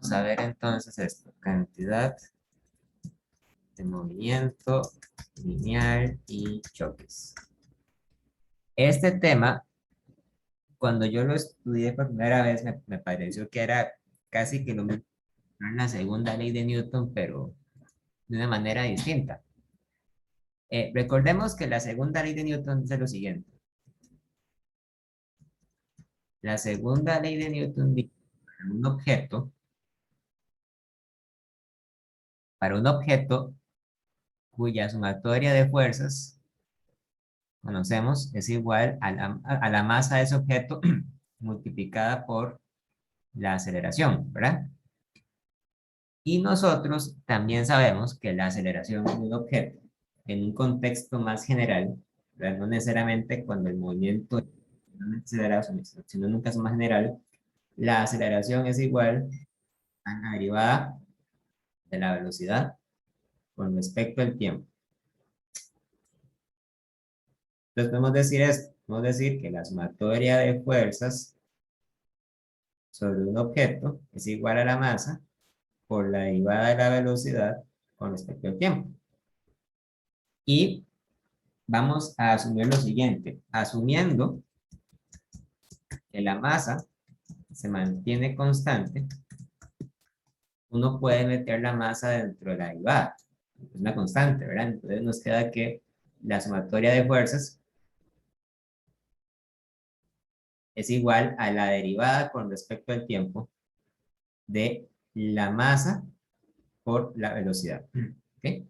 Vamos a ver entonces esto. Cantidad de movimiento lineal y choques. Este tema, cuando yo lo estudié por primera vez, me pareció que era casi que lo mismo en la segunda ley de Newton, pero de una manera distinta. Recordemos que la segunda ley de Newton dice lo siguiente. La segunda ley de Newton dice que para un objeto cuya sumatoria de fuerzas conocemos es igual a la masa de ese objeto multiplicada por la aceleración, ¿verdad? Y nosotros también sabemos que la aceleración de un objeto, en un contexto más general, ¿verdad? No necesariamente cuando el movimiento es acelerado, sino en un caso más general, la aceleración es igual a la derivada de la velocidad con respecto al tiempo. Entonces podemos decir esto, podemos decir que la sumatoria de fuerzas sobre un objeto es igual a la masa por la derivada de la velocidad con respecto al tiempo. Y vamos a asumir lo siguiente, asumiendo que la masa se mantiene constante, uno puede meter la masa dentro de la derivada, es una constante, ¿verdad? Entonces nos queda que la sumatoria de fuerzas es igual a la derivada con respecto al tiempo de la masa por la velocidad. ¿Ok?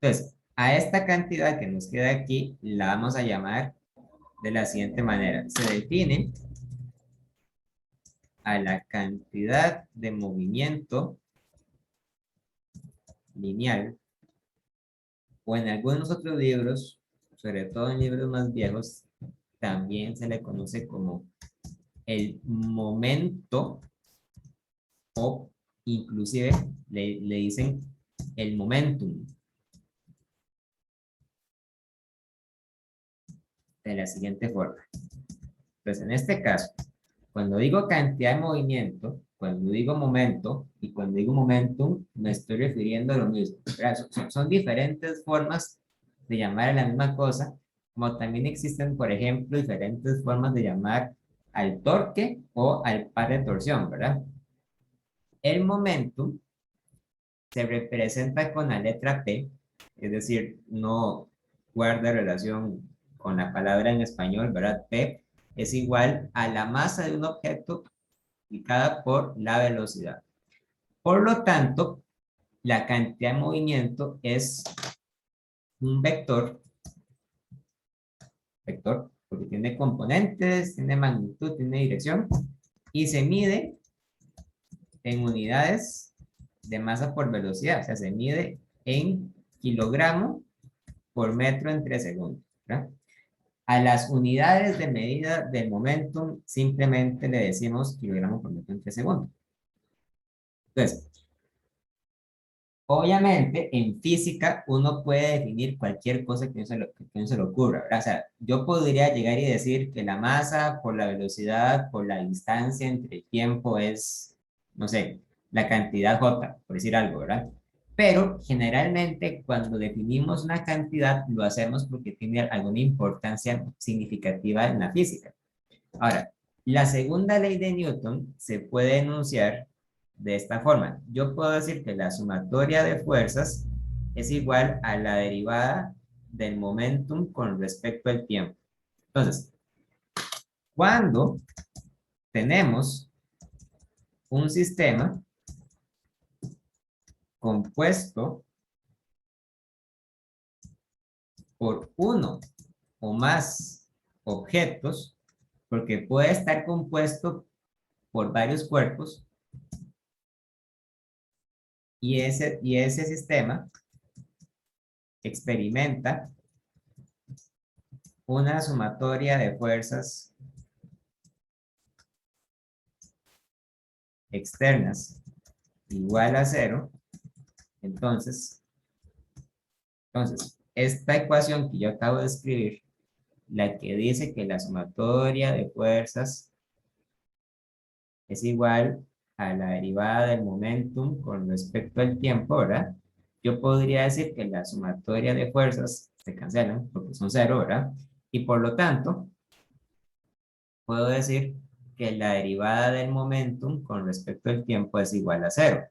Entonces, a esta cantidad que nos queda aquí la vamos a llamar de la siguiente manera. Se define a la cantidad de movimiento lineal, o en algunos otros libros, sobre todo en libros más viejos, también se le conoce como el momento, o inclusive le dicen el momentum, de la siguiente forma. Entonces, en este caso, cuando digo cantidad de movimiento, cuando digo momento y cuando digo momentum, me estoy refiriendo a lo mismo. Son diferentes formas de llamar a la misma cosa, como también existen, por ejemplo, diferentes formas de llamar al torque o al par de torsión, ¿verdad? El momentum se representa con la letra P, es decir, no guarda relación con la palabra en español, ¿verdad? P es igual a la masa de un objeto multiplicada por la velocidad. Por lo tanto, la cantidad de movimiento es un vector porque tiene componentes, tiene magnitud, tiene dirección, y se mide en unidades de masa por velocidad, o sea, se mide en kilogramo por metro entre segundos, ¿verdad? A las unidades de medida del momentum simplemente le decimos kilogramo por metro entre segundos. Entonces, obviamente, en física uno puede definir cualquier cosa que uno se le ocurra, ¿verdad? O sea, yo podría llegar y decir que la masa por la velocidad, por la distancia entre el tiempo es, no sé, la cantidad J, por decir algo, ¿verdad? Pero generalmente cuando definimos una cantidad lo hacemos porque tiene alguna importancia significativa en la física. Ahora, la segunda ley de Newton se puede enunciar de esta forma. Yo puedo decir que la sumatoria de fuerzas es igual a la derivada del momentum con respecto al tiempo. Entonces, cuando tenemos un sistema compuesto por uno o más objetos, porque puede estar compuesto por varios cuerpos, y ese sistema experimenta una sumatoria de fuerzas externas igual a cero, entonces esta ecuación que yo acabo de escribir, la que dice que la sumatoria de fuerzas es igual a la derivada del momentum con respecto al tiempo, ¿verdad? Yo podría decir que la sumatoria de fuerzas se cancelan porque son cero, ¿verdad? Y por lo tanto, puedo decir que la derivada del momentum con respecto al tiempo es igual a cero.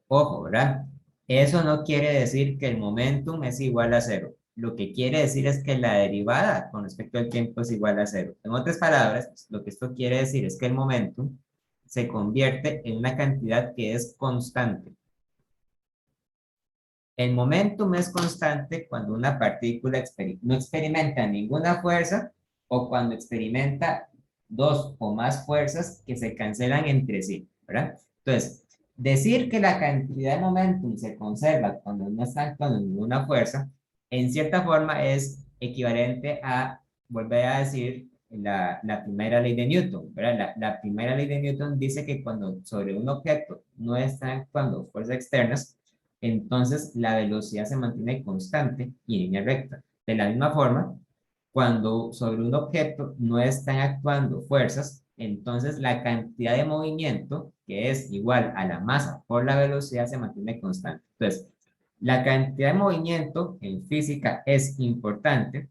Ojo, ¿verdad? Eso no quiere decir que el momentum es igual a cero. Lo que quiere decir es que la derivada con respecto al tiempo es igual a cero. En otras palabras, lo que esto quiere decir es que el momentum se convierte en una cantidad que es constante. El momentum es constante cuando una partícula no experimenta ninguna fuerza o cuando experimenta dos o más fuerzas que se cancelan entre sí, ¿verdad? Entonces, decir que la cantidad de momentum se conserva cuando no está actuando ninguna fuerza, en cierta forma es equivalente a volver a decir la primera ley de Newton, ¿verdad? La primera ley de Newton dice que cuando sobre un objeto no están actuando fuerzas externas, entonces la velocidad se mantiene constante y en línea recta. De la misma forma, cuando sobre un objeto no están actuando fuerzas, entonces la cantidad de movimiento, que es igual a la masa por la velocidad, se mantiene constante. Entonces, la cantidad de movimiento en física es importante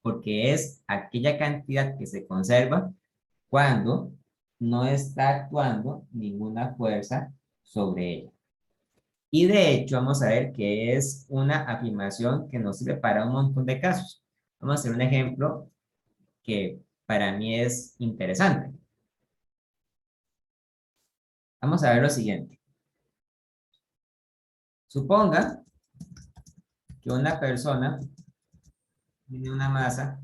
porque es aquella cantidad que se conserva cuando no está actuando ninguna fuerza sobre ella. Y de hecho, vamos a ver que es una afirmación que nos sirve para un montón de casos. Vamos a hacer un ejemplo que para mí es interesante. Vamos a ver lo siguiente. Suponga que una persona tiene una masa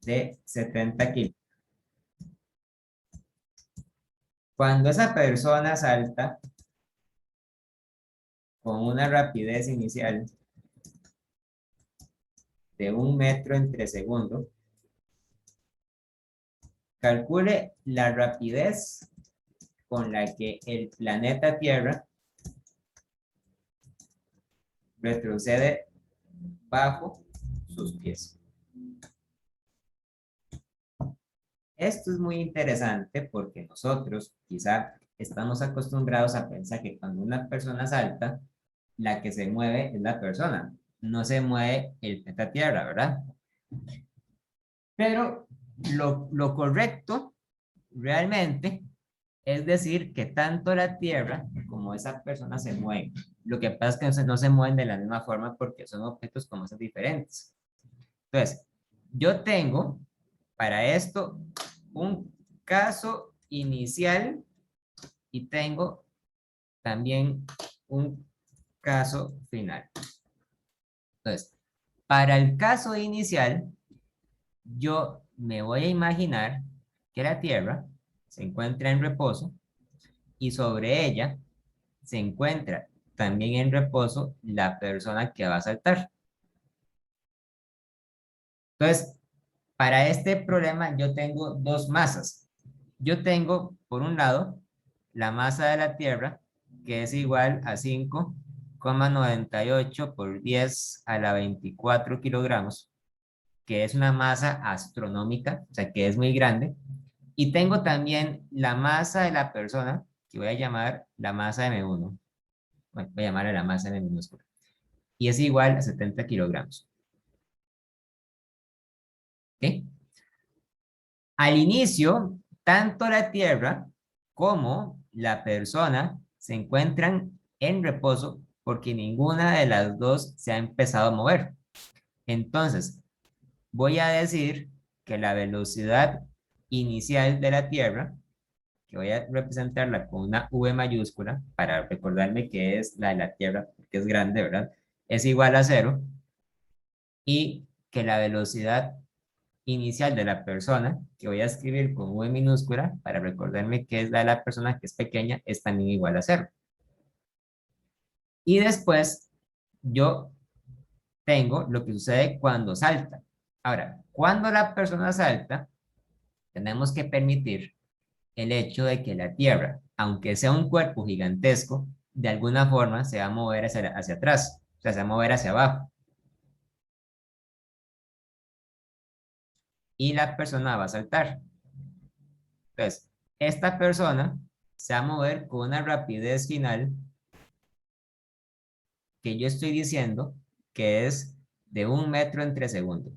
de 70 kilos. Cuando esa persona salta con una rapidez inicial de 1 metro entre segundo, calcule la rapidez con la que el planeta Tierra retrocede bajo sus pies. Esto es muy interesante porque nosotros quizá estamos acostumbrados a pensar que cuando una persona salta, la que se mueve es la persona, no se mueve el planeta Tierra, ¿verdad? Pero lo correcto realmente es decir que tanto la Tierra como esa persona se mueven. Lo que pasa es que no se mueven de la misma forma porque son objetos con masas diferentes. Entonces, yo tengo para esto un caso inicial y tengo también un caso final. Entonces, para el caso inicial, yo me voy a imaginar que la Tierra se encuentra en reposo y sobre ella se encuentra también en reposo la persona que va a saltar. Entonces, para este problema yo tengo dos masas. Yo tengo, por un lado, la masa de la Tierra, que es igual a 5,98 por 10 a la 24 kilogramos, que es una masa astronómica, o sea, que es muy grande. Y tengo también la masa de la persona, que voy a llamar la masa de M1. Bueno, voy a llamarla la masa de M minúscula. Y es igual a 70 kilogramos. ¿Ok? Al inicio, tanto la Tierra como la persona se encuentran en reposo porque ninguna de las dos se ha empezado a mover. Entonces, voy a decir que la velocidad inicial de la Tierra, que voy a representarla con una V mayúscula para recordarme que es la de la Tierra, porque es grande, ¿verdad? Es igual a cero, y que la velocidad inicial de la persona, que voy a escribir con V minúscula para recordarme que es la de la persona que es pequeña, es también igual a cero. Y después yo tengo lo que sucede cuando salta. Ahora, cuando la persona salta, tenemos que permitir el hecho de que la Tierra, aunque sea un cuerpo gigantesco, de alguna forma se va a mover hacia atrás, o sea, se va a mover hacia abajo. Y la persona va a saltar. Entonces, esta persona se va a mover con una rapidez final que yo estoy diciendo que es de 1 metro entre segundos.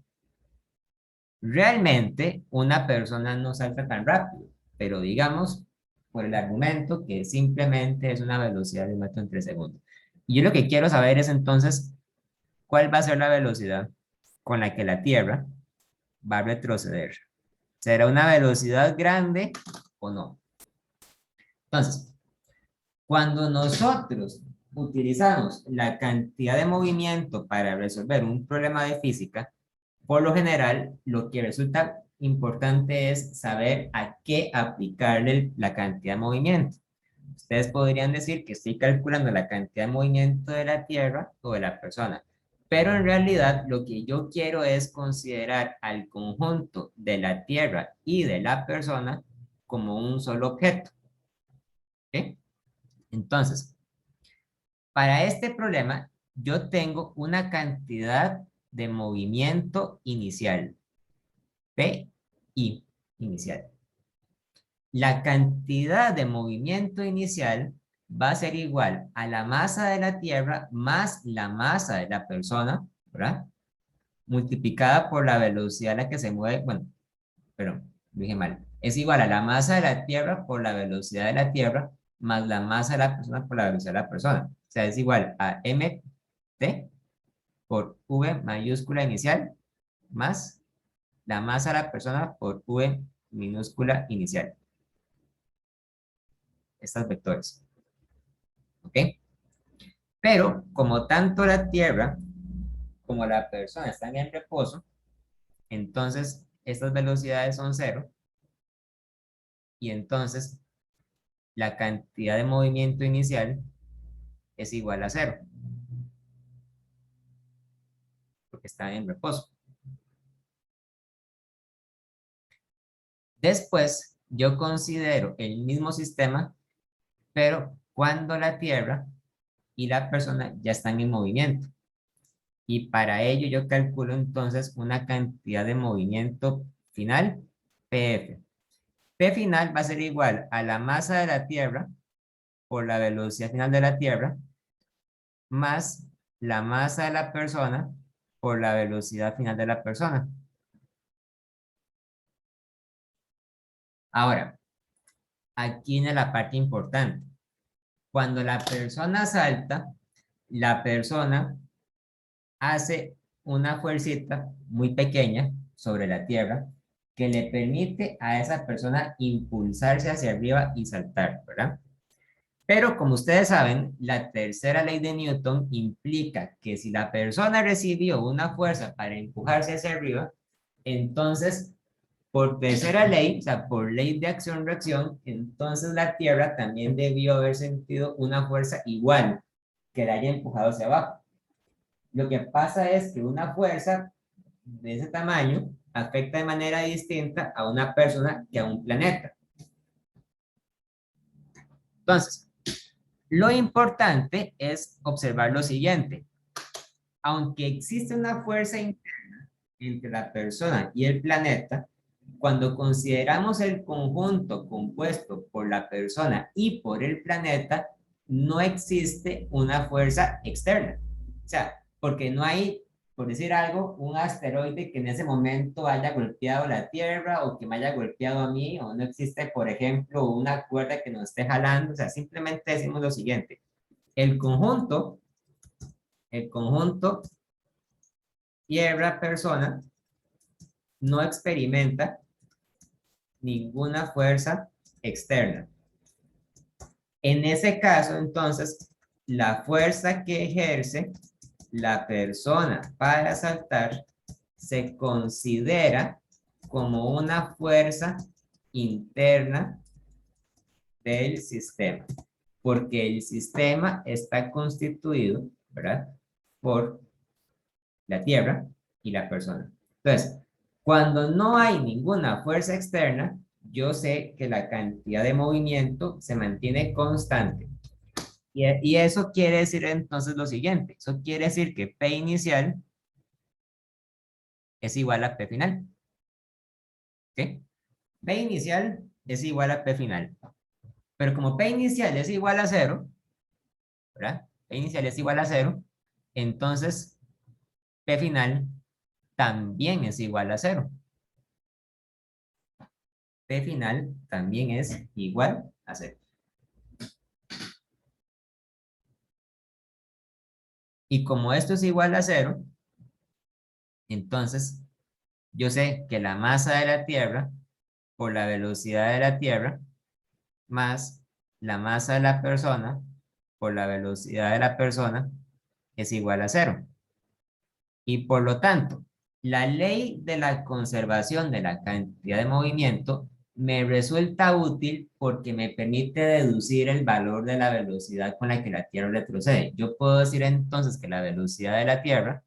Realmente, una persona no salta tan rápido, pero digamos, por el argumento que simplemente es una velocidad de 1 metro entre segundos. Y yo lo que quiero saber es entonces, ¿cuál va a ser la velocidad con la que la Tierra va a retroceder? ¿Será una velocidad grande o no? Entonces, cuando nosotros utilizamos la cantidad de movimiento para resolver un problema de física, por lo general, lo que resulta importante es saber a qué aplicarle la cantidad de movimiento. Ustedes podrían decir que estoy calculando la cantidad de movimiento de la Tierra o de la persona, pero en realidad lo que yo quiero es considerar al conjunto de la Tierra y de la persona como un solo objeto. ¿Ok? Entonces, para este problema, yo tengo una cantidad de movimiento inicial, PI inicial. La cantidad de movimiento inicial va a ser igual a la masa de la Tierra más la masa de la persona, ¿verdad? Multiplicada por la velocidad a la que se mueve, bueno, perdón, dije mal. Es igual a la masa de la Tierra por la velocidad de la Tierra más la masa de la persona por la velocidad de la persona. O sea, es igual a mt por v mayúscula inicial más la masa de la persona por v minúscula inicial. Estas vectores. ¿Ok? Pero como tanto la Tierra como la persona están en reposo, entonces estas velocidades son cero y entonces la cantidad de movimiento inicial es igual a cero, porque están en reposo. Después, yo considero el mismo sistema, pero cuando la Tierra y la persona ya están en movimiento. Y para ello yo calculo entonces una cantidad de movimiento final, PF. P final va a ser igual a la masa de la Tierra por la velocidad final de la Tierra más la masa de la persona por la velocidad final de la persona. Ahora, aquí viene la parte importante. Cuando la persona salta, la persona hace una fuercita muy pequeña sobre la tierra que le permite a esa persona impulsarse hacia arriba y saltar, ¿verdad? Pero como ustedes saben, la tercera ley de Newton implica que si la persona recibió una fuerza para empujarse hacia arriba, entonces, por tercera ley, o sea, por ley de acción-reacción, entonces la Tierra también debió haber sentido una fuerza igual que la haya empujado hacia abajo. Lo que pasa es que una fuerza de ese tamaño afecta de manera distinta a una persona que a un planeta. Entonces, lo importante es observar lo siguiente. Aunque existe una fuerza interna entre la persona y el planeta, cuando consideramos el conjunto compuesto por la persona y por el planeta, no existe una fuerza externa. O sea, porque no hay, por decir algo, un asteroide que en ese momento haya golpeado la Tierra o que me haya golpeado a mí, o no existe, por ejemplo, una cuerda que nos esté jalando. O sea, simplemente decimos lo siguiente. El conjunto, el conjunto Tierra-persona no experimenta ninguna fuerza externa. En ese caso, entonces, la fuerza que ejerce la persona para saltar se considera como una fuerza interna del sistema, porque el sistema está constituido, ¿verdad?, por la Tierra y la persona. Entonces, cuando no hay ninguna fuerza externa, yo sé que la cantidad de movimiento se mantiene constante. Y eso quiere decir entonces lo siguiente. Eso quiere decir que P inicial es igual a P final. ¿Ok? P inicial es igual a P final. Pero como P inicial es igual a 0, ¿verdad? P inicial es igual a 0, entonces P final también es igual a 0. P final también es igual a 0. Y como esto es igual a 0, entonces yo sé que la masa de la Tierra por la velocidad de la Tierra más la masa de la persona por la velocidad de la persona es igual a 0. Y por lo tanto, la ley de la conservación de la cantidad de movimiento me resulta útil porque me permite deducir el valor de la velocidad con la que la Tierra retrocede. Yo puedo decir entonces que la velocidad de la Tierra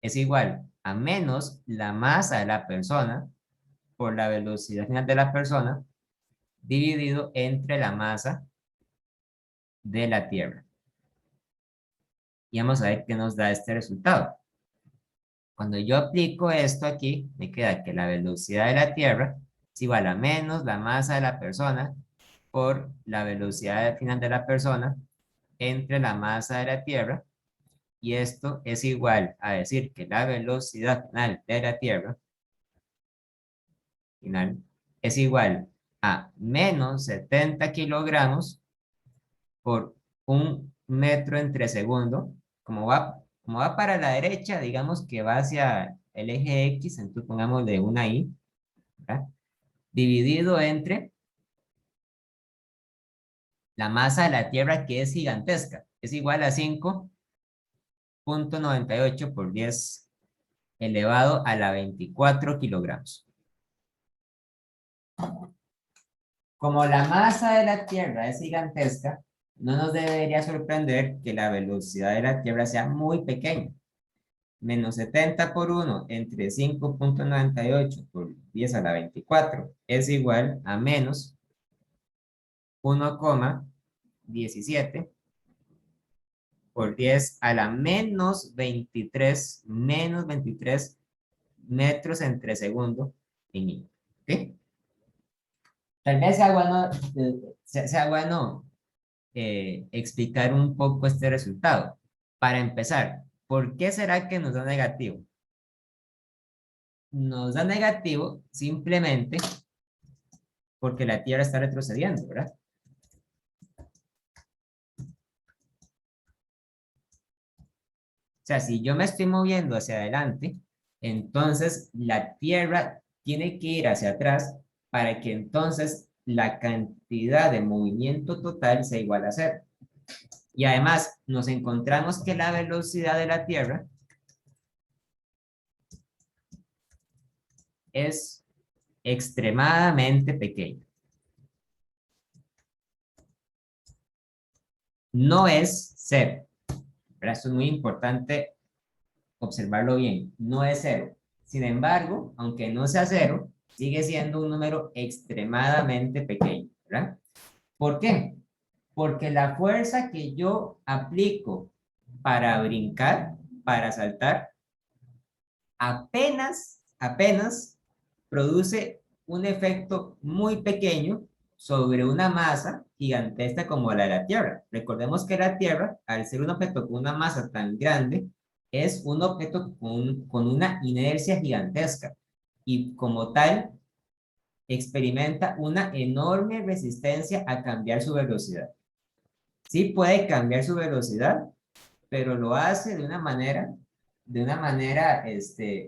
es igual a menos la masa de la persona por la velocidad final de la persona dividido entre la masa de la Tierra. Y vamos a ver qué nos da este resultado. Cuando yo aplico esto aquí, me queda que la velocidad de la Tierra es igual a menos la masa de la persona por la velocidad final de la persona entre la masa de la Tierra. Y esto es igual a decir que la velocidad final de la Tierra final es igual a menos 70 kilogramos por 1 metro entre segundo. Como va para la derecha, digamos que va hacia el eje X, entonces pongámosle una I, ¿verdad? Dividido entre la masa de la Tierra, que es gigantesca, es igual a 5,98 por 10 elevado a la 24 kilogramos. Como la masa de la Tierra es gigantesca, no nos debería sorprender que la velocidad de la Tierra sea muy pequeña. Menos 70 por 1 entre 5,98 por 10 a la 24 es igual a menos 1,17 por 10 a la menos 23 metros entre segundo en I. ¿Ok? Tal vez sea bueno explicar un poco este resultado. Para empezar, ¿por qué será que nos da negativo? Nos da negativo simplemente porque la Tierra está retrocediendo, ¿verdad? O sea, si yo me estoy moviendo hacia adelante, entonces la Tierra tiene que ir hacia atrás para que entonces la cantidad de movimiento total sea igual a 0. Y además nos encontramos que la velocidad de la Tierra es extremadamente pequeña. No es 0. ¿Verdad? Esto es muy importante observarlo bien. No es 0. Sin embargo, aunque no sea 0, sigue siendo un número extremadamente pequeño, ¿verdad? ¿Por qué? Porque la fuerza que yo aplico para brincar, para saltar, apenas produce un efecto muy pequeño sobre una masa gigantesca como la de la Tierra. Recordemos que la Tierra, al ser un objeto con una masa tan grande, es un objeto con una inercia gigantesca y como tal experimenta una enorme resistencia a cambiar su velocidad. Sí puede cambiar su velocidad, pero lo hace de una manera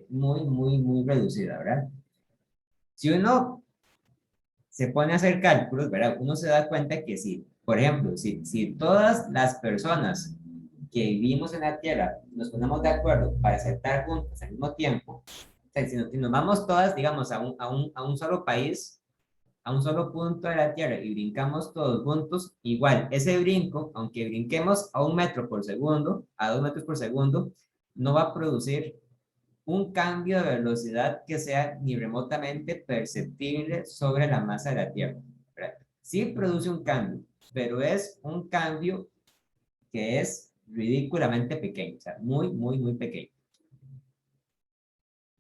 muy reducida, ¿verdad? Si uno se pone a hacer cálculos, ¿verdad? Uno se da cuenta que si, por ejemplo, si todas las personas que vivimos en la Tierra nos ponemos de acuerdo para saltar juntas al mismo tiempo, o sea, si nos vamos todas, digamos, a un solo país, a un solo punto de la Tierra y brincamos todos juntos, igual, ese brinco, aunque brinquemos a 1 metro por segundo, a 2 metros por segundo, no va a producir un cambio de velocidad que sea ni remotamente perceptible sobre la masa de la Tierra, ¿verdad? Sí produce un cambio, pero es un cambio que es ridículamente pequeño, o sea, muy pequeño.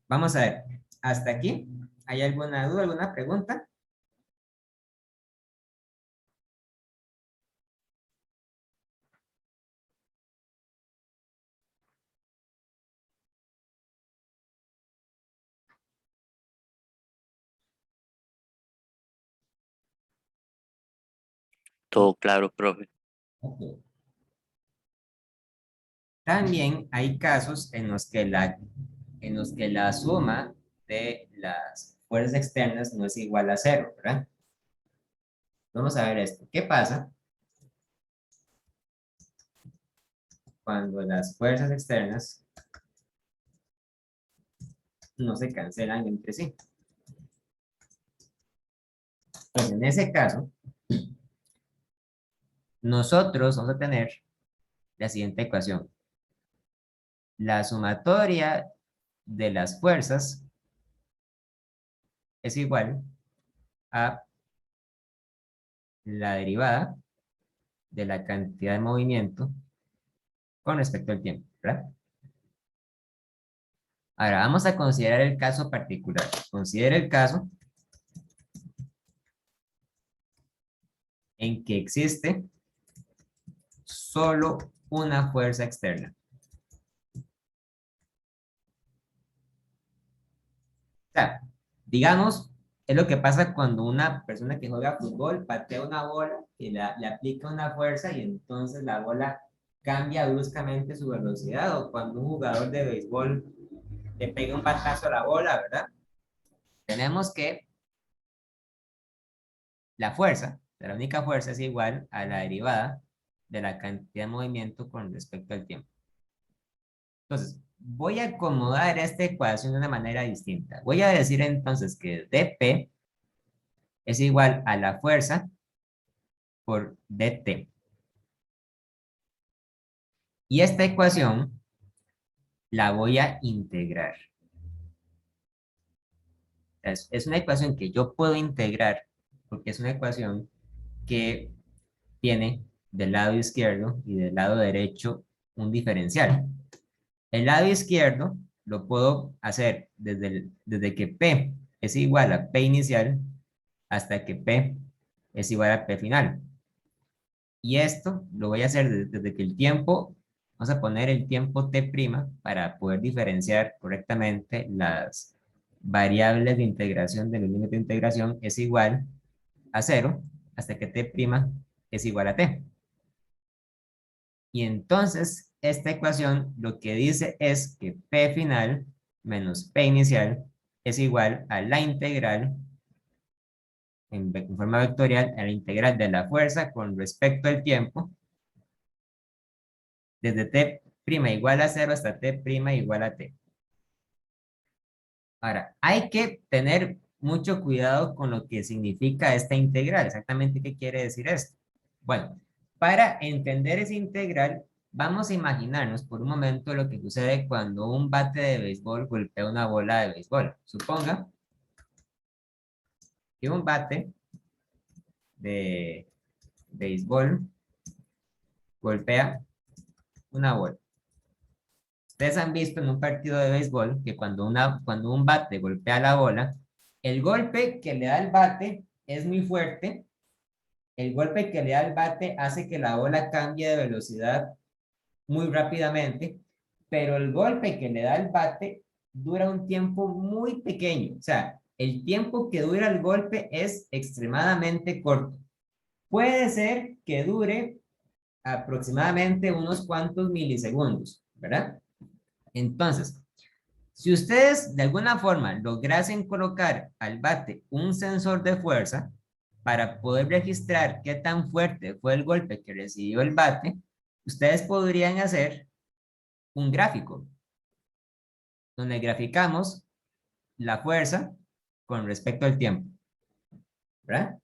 Vamos a ver, hasta aquí, ¿hay alguna duda, alguna pregunta? Todo claro, profe. Ok. También hay casos en los que la suma de las fuerzas externas no es igual a cero, ¿verdad? Vamos a ver esto. ¿Qué pasa cuando las fuerzas externas no se cancelan entre sí? Pues en ese caso, nosotros vamos a tener la siguiente ecuación. La sumatoria de las fuerzas es igual a la derivada de la cantidad de movimiento con respecto al tiempo, ¿verdad? Ahora vamos a considerar el caso particular. Considera el caso en que existe solo una fuerza externa. O sea, digamos, es lo que pasa cuando una persona que juega fútbol patea una bola y le aplica una fuerza y entonces la bola cambia bruscamente su velocidad, o cuando un jugador de béisbol le pega un batazo a la bola, ¿verdad? Tenemos que la fuerza, la única fuerza es igual a la derivada de la cantidad de movimiento con respecto al tiempo. Entonces, voy a acomodar esta ecuación de una manera distinta. Voy a decir entonces que dP es igual a la fuerza por dt. Y esta ecuación la voy a integrar. Es una ecuación que yo puedo integrar porque es una ecuación que tiene del lado izquierdo y del lado derecho un diferencial. El lado izquierdo lo puedo hacer desde que P es ', a P inicial hasta que P es igual a P final. Y esto lo voy a hacer desde que el tiempo, vamos a poner el tiempo T' para poder diferenciar correctamente las variables de integración del límite de integración es igual a 0 hasta que T' es igual a T. Y entonces esta ecuación lo que dice es que P final menos P inicial es igual a la integral en forma vectorial, a la integral de la fuerza con respecto al tiempo desde T' igual a 0 hasta T' igual a T. Ahora, hay que tener mucho cuidado con lo que significa esta integral. Exactamente, ¿qué quiere decir esto? Bueno, para entender esa integral, vamos a imaginarnos por un momento lo que sucede cuando un bate de béisbol golpea una bola de béisbol. Suponga que un bate de béisbol golpea una bola. Ustedes han visto en un partido de béisbol que cuando un bate golpea la bola, el golpe que le da el bate es muy fuerte. El golpe que le da el bate hace que la bola cambie de velocidad muy rápidamente, pero el golpe que le da el bate dura un tiempo muy pequeño. O sea, el tiempo que dura el golpe es extremadamente corto. Puede ser que dure aproximadamente unos cuantos milisegundos, ¿verdad? Entonces, si ustedes de alguna forma lograsen colocar al bate un sensor de fuerza para poder registrar qué tan fuerte fue el golpe que recibió el bate, ustedes podrían hacer un gráfico donde graficamos la fuerza con respecto al tiempo, ¿verdad?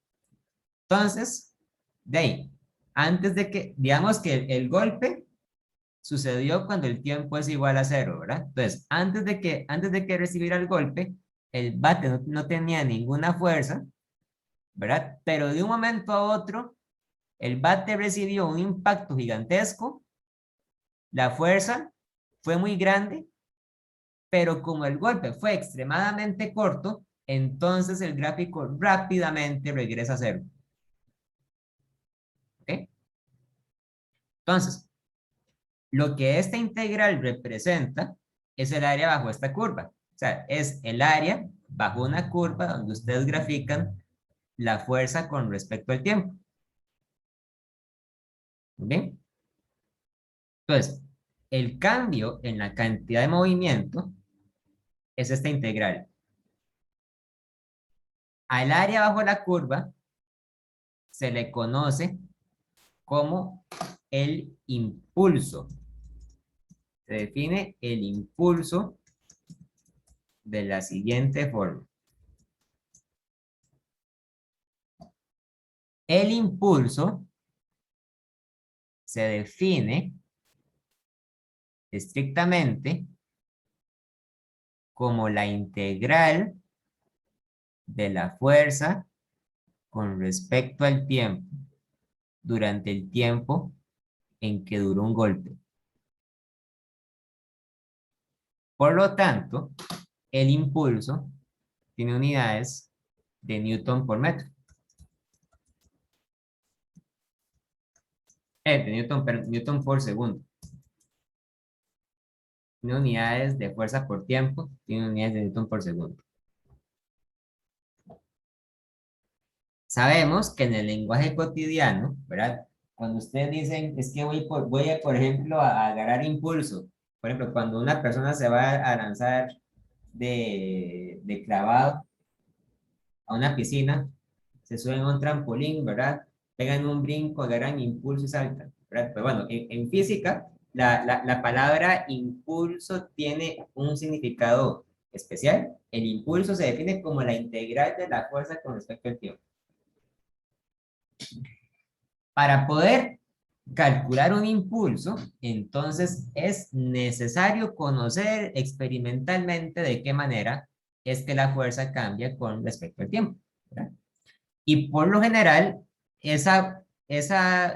Entonces, de ahí, antes de que, digamos que el golpe sucedió cuando el tiempo es igual a 0, ¿verdad? Entonces, antes de que recibiera el golpe, el bate no tenía ninguna fuerza, ¿verdad? Pero de un momento a otro, el bate recibió un impacto gigantesco, la fuerza fue muy grande, pero como el golpe fue extremadamente corto, entonces el gráfico rápidamente regresa a 0. ¿Ok? Entonces, lo que esta integral representa es el área bajo esta curva. O sea, es el área bajo una curva donde ustedes grafican la fuerza con respecto al tiempo. ¿Bien? Entonces, el cambio en la cantidad de movimiento es esta integral. Al área bajo la curva se le conoce como el impulso. Se define el impulso de la siguiente forma. El impulso se define estrictamente como la integral de la fuerza con respecto al tiempo durante el tiempo en que duró un golpe. Por lo tanto, el impulso tiene unidades de Newton por metro. De Newton por segundo. Tiene unidades de fuerza por tiempo, tiene unidades de Newton por segundo. Sabemos que en el lenguaje cotidiano, ¿verdad? Cuando ustedes dicen, es que voy a, por ejemplo, a agarrar impulso. Por ejemplo, cuando una persona se va a lanzar de clavado a una piscina, se suben a un trampolín, ¿verdad? Pegan un brinco, agarran impulso y saltan, ¿verdad? Pero bueno, en física, la palabra impulso tiene un significado especial. El impulso se define como la integral de la fuerza con respecto al tiempo. Para poder calcular un impulso, entonces es necesario conocer experimentalmente de qué manera es que la fuerza cambia con respecto al tiempo, ¿verdad? Y por lo general, esa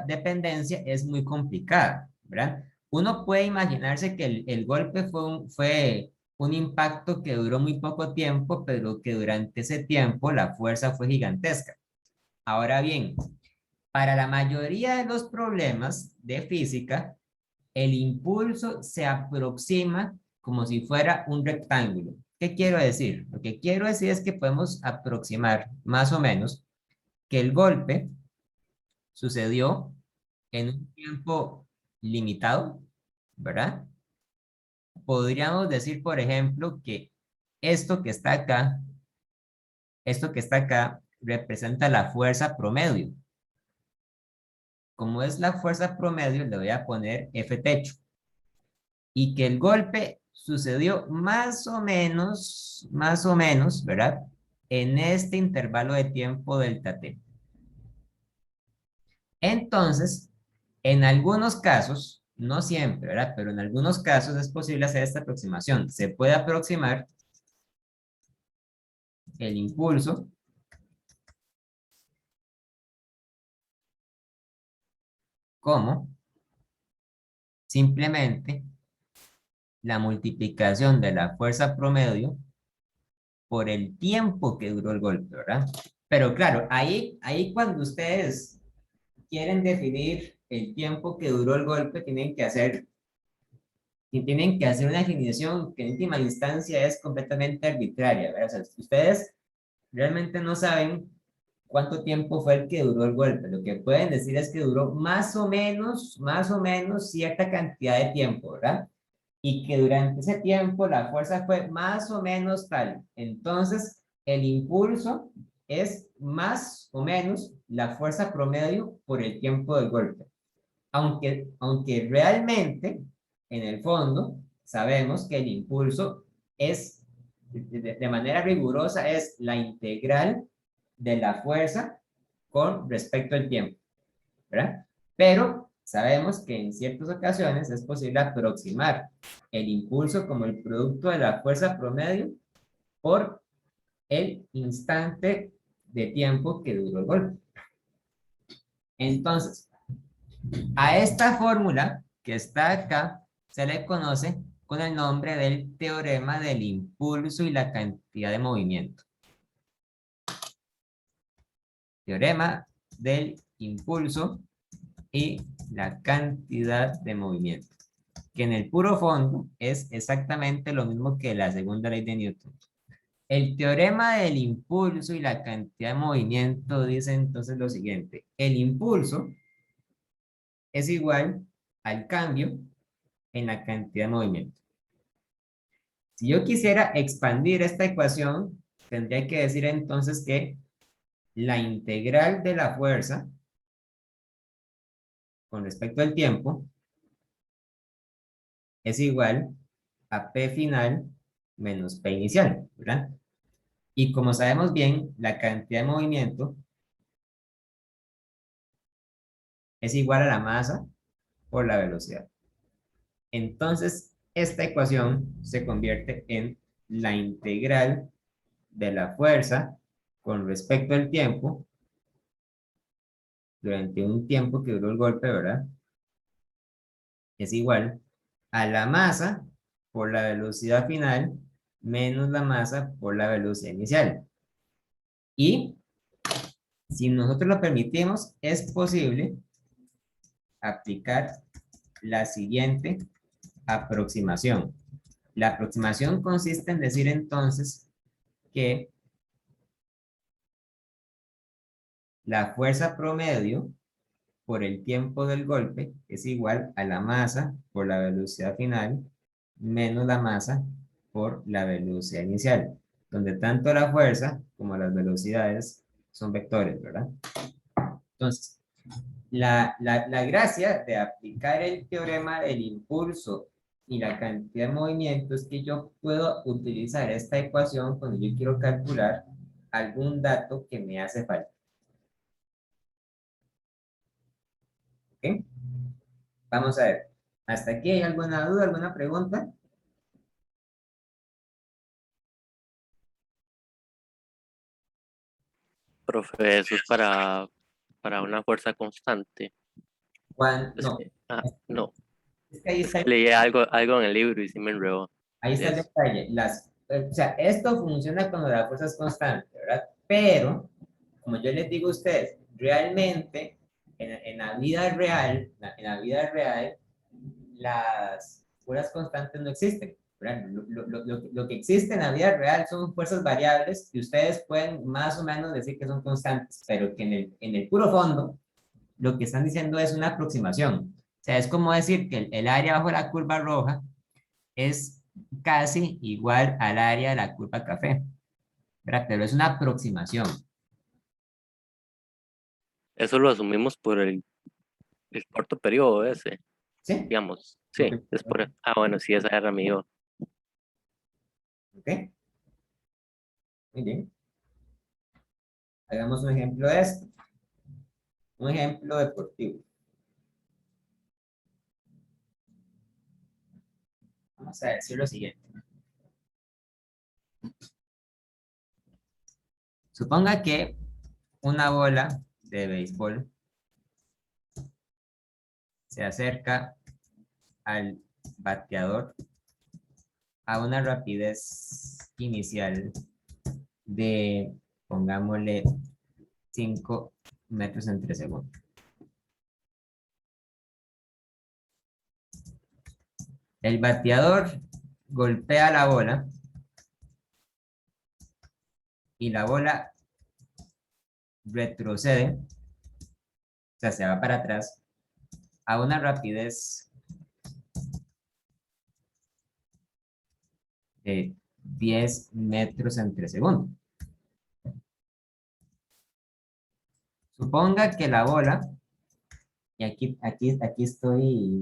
dependencia es muy complicada, ¿verdad? Uno puede imaginarse que el golpe fue un impacto que duró muy poco tiempo, pero que durante ese tiempo la fuerza fue gigantesca. Ahora bien, para la mayoría de los problemas de física, el impulso se aproxima como si fuera un rectángulo. ¿Qué quiero decir? Lo que quiero decir es que podemos aproximar más o menos que el golpe sucedió en un tiempo limitado, ¿verdad? Podríamos decir, por ejemplo, que esto que está acá, esto que está acá, representa la fuerza promedio. Como es la fuerza promedio, le voy a poner F techo. Y que el golpe sucedió más o menos, ¿verdad? En este intervalo de tiempo delta T. Entonces, en algunos casos, no siempre, ¿verdad? Pero en algunos casos es posible hacer esta aproximación. Se puede aproximar el impulso como simplemente la multiplicación de la fuerza promedio por el tiempo que duró el golpe, ¿verdad? Pero claro, ahí cuando ustedes quieren definir el tiempo que duró el golpe, tienen que hacer una definición que en última instancia es completamente arbitraria, ¿verdad? O sea, ustedes realmente no saben cuánto tiempo fue el que duró el golpe. Lo que pueden decir es que duró más o menos cierta cantidad de tiempo, ¿verdad? Y que durante ese tiempo la fuerza fue más o menos tal. Entonces, el impulso es más o menos la fuerza promedio por el tiempo del golpe. Aunque realmente, en el fondo, sabemos que el impulso es, de manera rigurosa, es la integral de la fuerza con respecto al tiempo, ¿verdad? Pero sabemos que en ciertas ocasiones es posible aproximar el impulso como el producto de la fuerza promedio por el instante de tiempo que duró el golpe. Entonces, a esta fórmula que está acá se le conoce con el nombre del teorema del impulso y la cantidad de movimiento. Teorema del impulso y la cantidad de movimiento, que en el puro fondo es exactamente lo mismo que la segunda ley de Newton. El teorema del impulso y la cantidad de movimiento dice entonces lo siguiente: el impulso es igual al cambio en la cantidad de movimiento. Si yo quisiera expandir esta ecuación, tendría que decir entonces que la integral de la fuerza con respecto al tiempo es igual a P final menos P inicial, ¿verdad? Y como sabemos bien, la cantidad de movimiento es igual a la masa por la velocidad. Entonces, esta ecuación se convierte en la integral de la fuerza con respecto al tiempo durante un tiempo que duró el golpe, ¿verdad? Es igual a la masa por la velocidad final menos la masa por la velocidad inicial. Y si nosotros lo permitimos, es posible aplicar la siguiente aproximación. La aproximación consiste en decir entonces que la fuerza promedio por el tiempo del golpe es igual a la masa por la velocidad final menos la masa por la velocidad inicial, donde tanto la fuerza como las velocidades son vectores, ¿verdad? Entonces, la gracia de aplicar el teorema del impulso y la cantidad de movimiento es que yo puedo utilizar esta ecuación cuando yo quiero calcular algún dato que me hace falta. ¿Ok? Vamos a ver. ¿Hasta aquí hay alguna duda, alguna pregunta? Profe, eso es para una fuerza constante. Juan, Es no. que, no, Es que ahí es está, que leí algo en el libro y sí me enredó ahí de está el eso. detalle. O sea, esto funciona cuando la fuerza es constante, ¿verdad? Pero, como yo les digo a ustedes, realmente, en la vida real, las fuerzas constantes no existen, ¿verdad? Lo que existe en la vida real son fuerzas variables y ustedes pueden más o menos decir que son constantes, pero que en el puro fondo, lo que están diciendo es una aproximación. O sea, es como decir que el área bajo la curva roja es casi igual al área de la curva café, ¿verdad? Pero es una aproximación. Eso lo asumimos por el corto periodo ese, ¿Sí? digamos. Ok. Sí, es por... Ah, bueno, sí, esa era mi duda. Ok, muy bien. Hagamos un ejemplo de esto. Un ejemplo deportivo. Vamos a decir lo siguiente. Suponga que una bola de béisbol se acerca al bateador a una rapidez inicial de, pongámosle, 5 metros entre segundo. El bateador golpea la bola y la bola retrocede, o sea, se va para atrás a una rapidez de 10 metros entre segundo. Suponga que la bola, y aquí estoy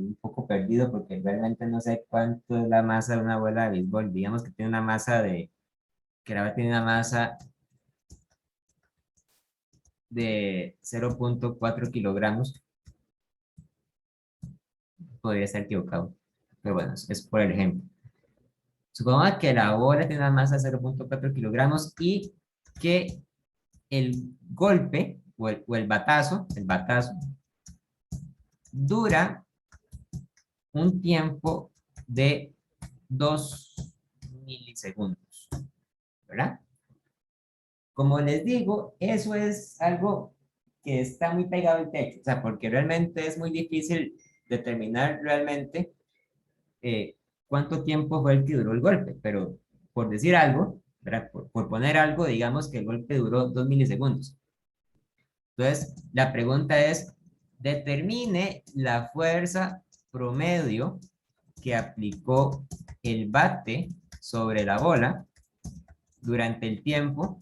un poco perdido porque realmente no sé cuánto es la masa de una bola de béisbol. Digamos que tiene una masa que la bola tiene una masa de 0,4 kilogramos. Podría estar equivocado, pero bueno, es por el ejemplo. Supongamos que la bola tiene una masa de 0,4 kilogramos y que el golpe o el batazo dura un tiempo de 2 milisegundos, ¿verdad? Como les digo, eso es algo que está muy pegado al techo, o sea, porque realmente es muy difícil determinar realmente eh, cuánto tiempo fue el que duró el golpe, pero por decir algo, ¿verdad? Por poner algo, digamos que el golpe duró 2 milisegundos. Entonces, la pregunta es, Determine la fuerza promedio que aplicó el bate sobre la bola durante el tiempo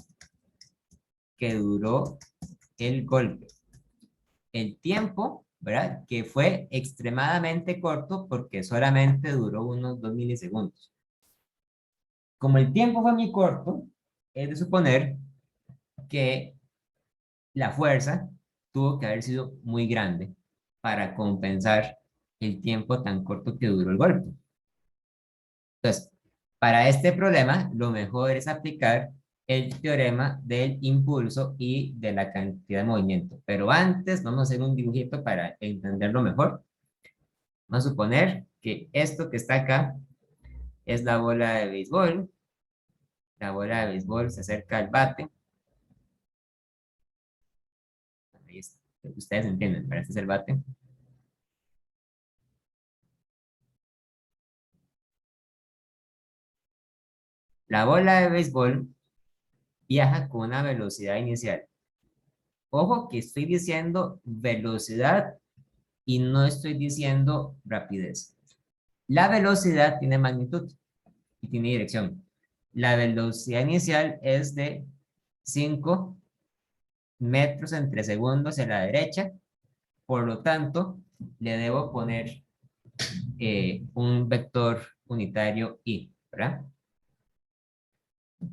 que duró el golpe. El tiempo, ¿verdad? Que fue extremadamente corto porque solamente duró unos 2 milisegundos. Como el tiempo fue muy corto, es de suponer que la fuerza tuvo que haber sido muy grande para compensar el tiempo tan corto que duró el golpe. Entonces, para este problema, lo mejor es aplicar el teorema del impulso y de la cantidad de movimiento. Pero antes vamos a hacer un dibujito para entenderlo mejor. Vamos a suponer que esto que está acá es la bola de béisbol. La bola de béisbol se acerca al bate. Ahí está. Ustedes entienden, ¿verdad? Este es el bate. La bola de béisbol viaja con una velocidad inicial. Ojo que estoy diciendo velocidad y no estoy diciendo rapidez. La velocidad tiene magnitud y tiene dirección. La velocidad inicial es de 5 metros entre segundos a la derecha. Por lo tanto, le debo poner un vector unitario y, ¿verdad?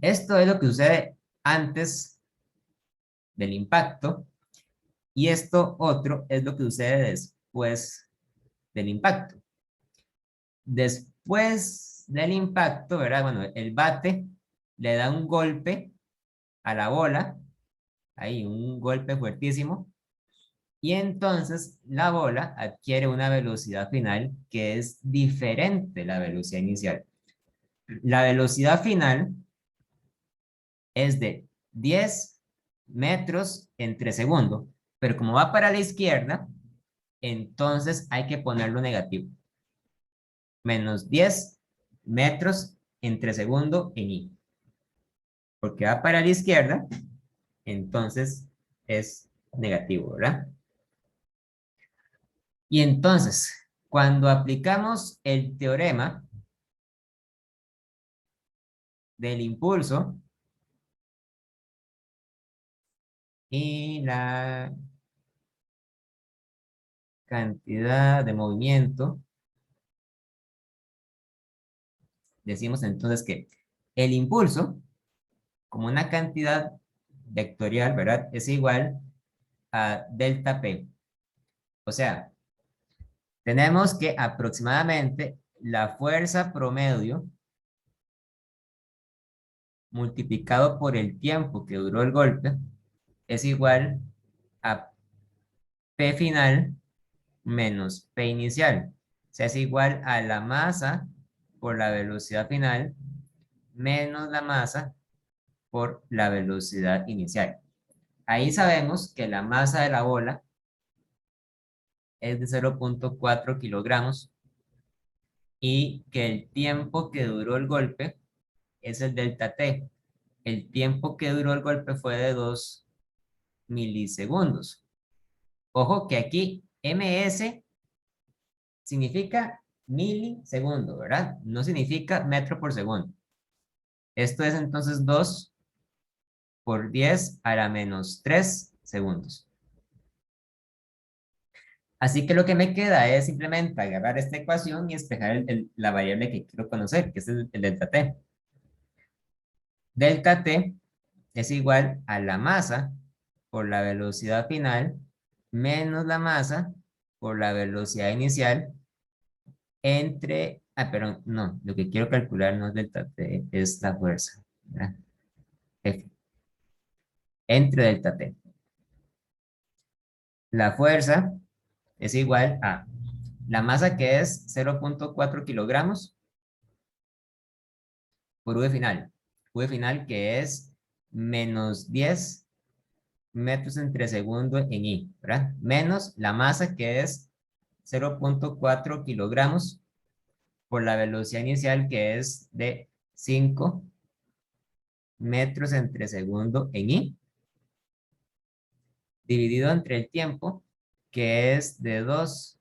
Esto es lo que sucede antes del impacto y esto otro es lo que sucede después del impacto. Después del impacto, ¿verdad? Bueno, el bate le da un golpe a la bola, ahí un golpe fuertísimo, y entonces la bola adquiere una velocidad final que es diferente de la velocidad inicial. La velocidad final es de 10 metros entre segundo, pero como va para la izquierda, entonces hay que ponerlo negativo. Menos 10 metros entre segundo en i. Porque va para la izquierda, entonces es negativo, ¿verdad? Y entonces, cuando aplicamos el teorema del impulso y la cantidad de movimiento, decimos entonces que el impulso, como una cantidad vectorial, ¿verdad? Es igual a delta P. O sea, tenemos que aproximadamente la fuerza promedio multiplicado por el tiempo que duró el golpe es igual a P final menos P inicial. O sea, es igual a la masa por la velocidad final menos la masa por la velocidad inicial. Ahí sabemos que la masa de la bola es de 0.4 kilogramos y que el tiempo que duró el golpe es el delta T. El tiempo que duró el golpe fue de 2 milisegundos. Ojo que aquí ms significa milisegundo, ¿verdad? No significa metro por segundo. Esto es entonces 2 por 10 a la menos 3 segundos. Así que lo que me queda es simplemente agarrar esta ecuación y despejar la variable que quiero conocer, que es el delta T. Delta T es igual a la masa por la velocidad final menos la masa por la velocidad inicial entre, perdón, no, lo que quiero calcular no es delta T, es la fuerza, ¿verdad? F, entre delta T. La fuerza es igual a la masa que es 0.4 kilogramos por V final. V final que es menos 10 metros entre segundo en I, ¿verdad? Menos la masa que es 0.4 kilogramos por la velocidad inicial que es de 5 metros entre segundo en I, dividido entre el tiempo que es de 2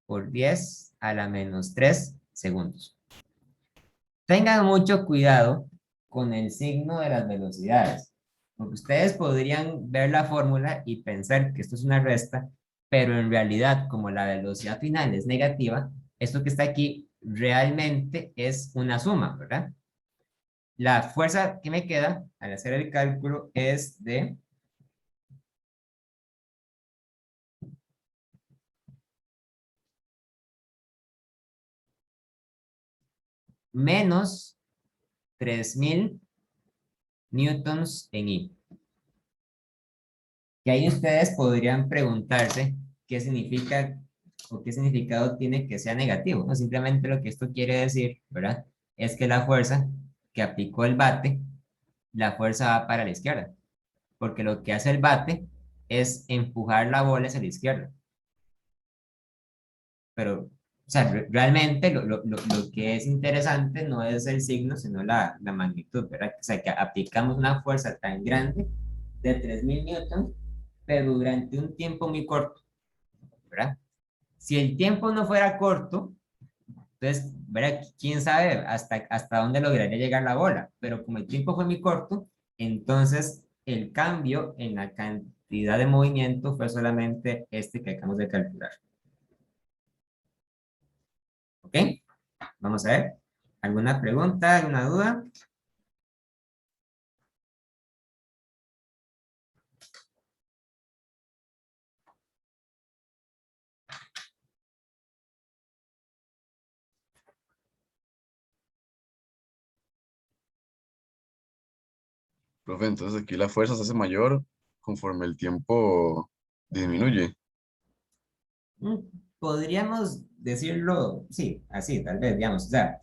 por 10 a la menos 3 segundos. Tengan mucho cuidado con el signo de las velocidades, porque ustedes podrían ver la fórmula y pensar que esto es una resta, pero en realidad, como la velocidad final es negativa, esto que está aquí realmente es una suma, ¿verdad? La fuerza que me queda al hacer el cálculo es de menos 3000 newtons en I. Que ahí ustedes podrían preguntarse qué significa o qué significado tiene que sea negativo. No, simplemente lo que esto quiere decir, ¿verdad? Es que la fuerza que aplicó el bate, la fuerza va para la izquierda. Porque lo que hace el bate es empujar la bola hacia la izquierda. Pero, o sea, realmente lo que es interesante no es el signo, sino la magnitud, ¿verdad? O sea, que aplicamos una fuerza tan grande de 3000 newtons, pero durante un tiempo muy corto, ¿verdad? Si el tiempo no fuera corto, entonces, ¿verdad? ¿Quién sabe hasta dónde lograría llegar la bola? Pero como el tiempo fue muy corto, entonces el cambio en la cantidad de movimiento fue solamente este que acabamos de calcular. ¿Ok? Vamos a ver. ¿Alguna pregunta? ¿Alguna duda? Profe, entonces aquí la fuerza se hace mayor conforme el tiempo disminuye. Mm, Podríamos decirlo, sí, así, tal vez, digamos, o sea,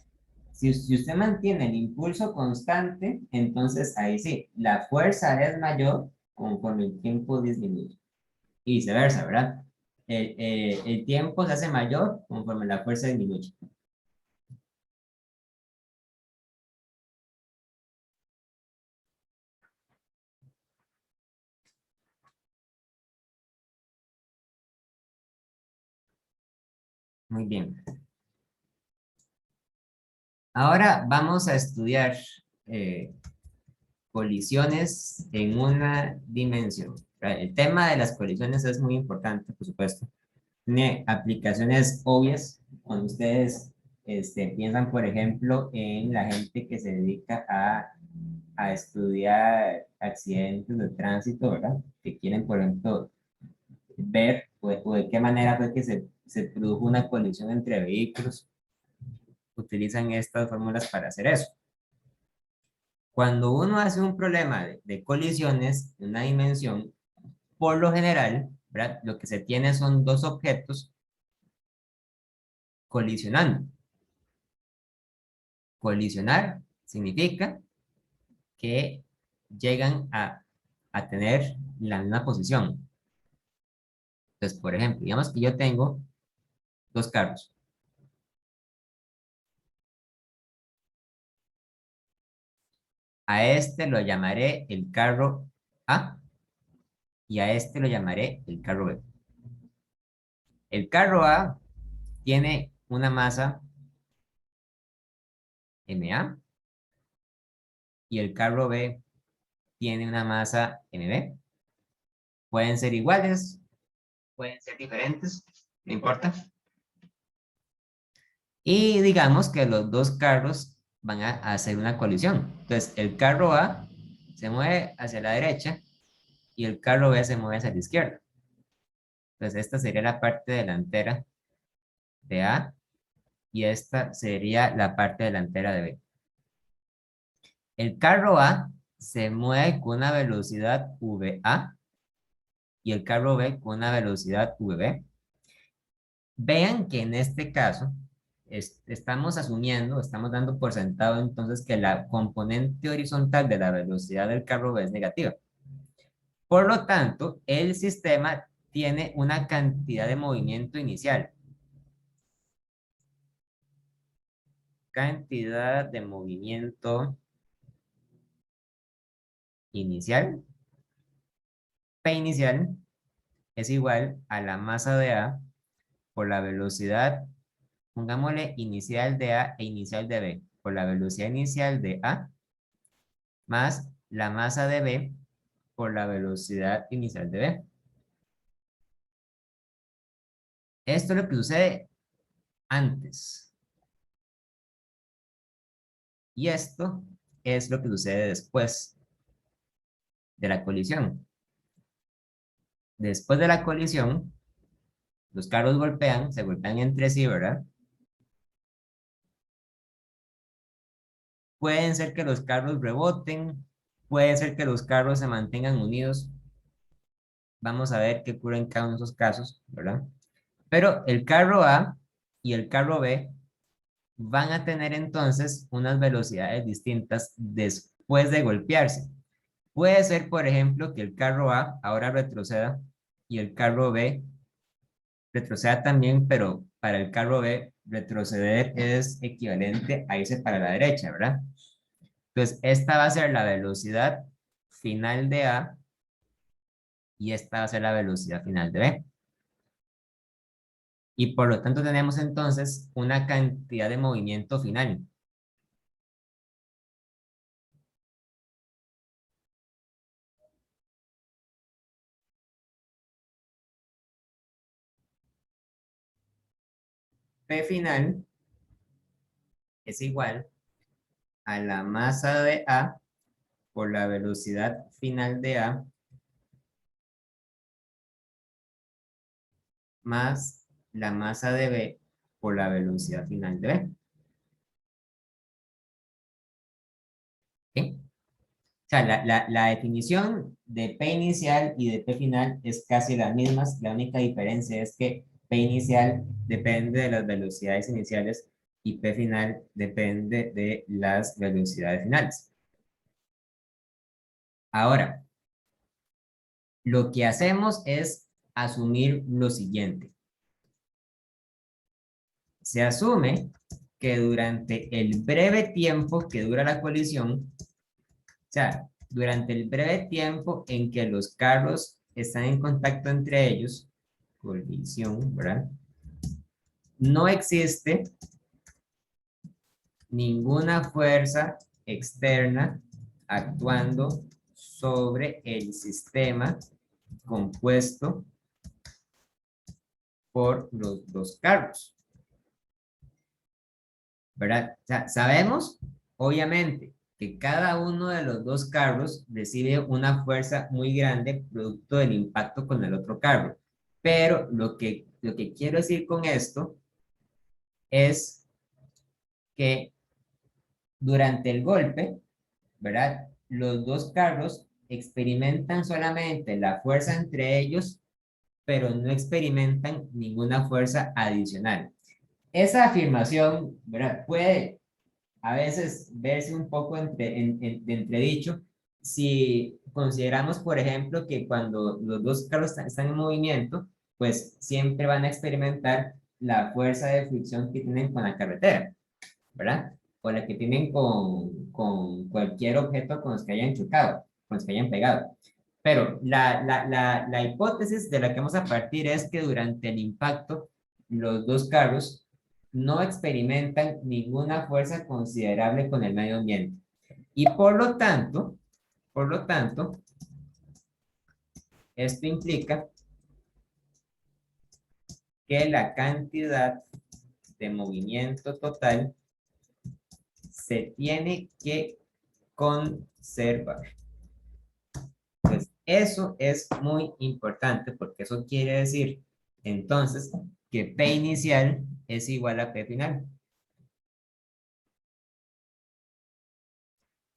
si usted mantiene el impulso constante, entonces ahí sí, la fuerza es mayor conforme el tiempo disminuye. Y viceversa, ¿verdad? El tiempo se hace mayor conforme la fuerza disminuye. Muy bien. Ahora vamos a estudiar eh, colisiones en una dimensión. El tema de las colisiones es muy importante, por supuesto. Tiene aplicaciones obvias cuando ustedes piensan, por ejemplo, en la gente que se dedica a estudiar accidentes de tránsito, ¿verdad? Que quieren, por ejemplo, ver o de qué manera fue que se produjo una colisión entre vehículos. Utilizan estas fórmulas para hacer eso. Cuando uno hace un problema de colisiones en una dimensión, por lo general, ¿verdad? Lo que se tiene son dos objetos colisionando. Colisionar significa que llegan a tener la misma posición. Entonces, por ejemplo, digamos que yo tengo dos carros. A este lo llamaré el carro A y a este lo llamaré el carro B. El carro A tiene una masa MA y el carro B tiene una masa MB. Pueden ser iguales, pueden ser diferentes, no importa. Y digamos que los dos carros van a hacer una colisión. Entonces, el carro A se mueve hacia la derecha y el carro B se mueve hacia la izquierda. Entonces, esta sería la parte delantera de A y esta sería la parte delantera de B. El carro A se mueve con una velocidad VA y el carro B con una velocidad VB. Vean que en este caso estamos asumiendo, estamos dando por sentado entonces que la componente horizontal de la velocidad del carro B es negativa. Por lo tanto, el sistema tiene una cantidad de movimiento inicial. Cantidad de movimiento inicial. P inicial es igual a la masa de A por la velocidad, pongámosle inicial de A e inicial de B, por la velocidad inicial de A más la masa de B por la velocidad inicial de B. Esto es lo que sucede antes. Y esto es lo que sucede después de la colisión. Después de la colisión, los carros se golpean entre sí, ¿verdad? Pueden ser que los carros reboten, puede ser que los carros se mantengan unidos. Vamos a ver qué ocurre en cada uno de esos casos, ¿verdad? Pero el carro A y el carro B van a tener entonces unas velocidades distintas después de golpearse. Puede ser, por ejemplo, que el carro A ahora retroceda y el carro B retroceda también, pero para el carro B retroceder es equivalente a irse para la derecha, ¿verdad? Entonces, esta va a ser la velocidad final de A y esta va a ser la velocidad final de B. Y por lo tanto tenemos entonces una cantidad de movimiento final. P final es igual a la masa de A por la velocidad final de A más la masa de B por la velocidad final de B. ¿Sí? O sea, la definición de P inicial y de P final es casi la misma. La única diferencia es que P inicial depende de las velocidades iniciales y P final depende de las velocidades finales. Ahora, lo que hacemos es asumir lo siguiente. Se asume que durante el breve tiempo que dura la colisión, o sea, durante el breve tiempo en que los carros están en contacto entre ellos, colisión, ¿verdad? No existe ninguna fuerza externa actuando sobre el sistema compuesto por los dos carros, ¿verdad? O sea, sabemos, obviamente, que cada uno de los dos carros recibe una fuerza muy grande producto del impacto con el otro carro. Pero lo que quiero decir con esto es que durante el golpe, ¿verdad? Los dos carros experimentan solamente la fuerza entre ellos, pero no experimentan ninguna fuerza adicional. Esa afirmación, ¿verdad? Puede a veces verse un poco de entredicho si consideramos, por ejemplo, que cuando los dos carros están en movimiento, pues siempre van a experimentar la fuerza de fricción que tienen con la carretera, ¿verdad? O la que tienen con cualquier objeto con los que hayan chocado, con los que hayan pegado. Pero la hipótesis de la que vamos a partir es que durante el impacto, los dos carros no experimentan ninguna fuerza considerable con el medio ambiente. Y por lo tanto, esto implica que la cantidad de movimiento total se tiene que conservar. Pues eso es muy importante porque eso quiere decir entonces que P inicial es igual a P final.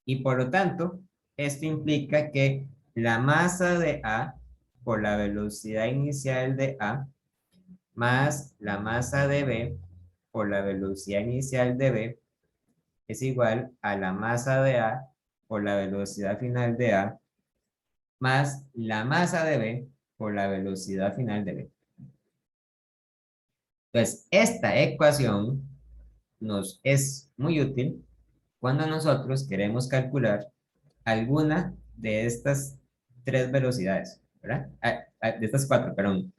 Y por lo tanto, esto implica que la masa de A por la velocidad inicial de A más la masa de B por la velocidad inicial de B es igual a la masa de A por la velocidad final de A más la masa de B por la velocidad final de B. Entonces, esta ecuación nos es muy útil cuando nosotros queremos calcular alguna de estas tres velocidades. ¿verdad? De estas cuatro, perdón.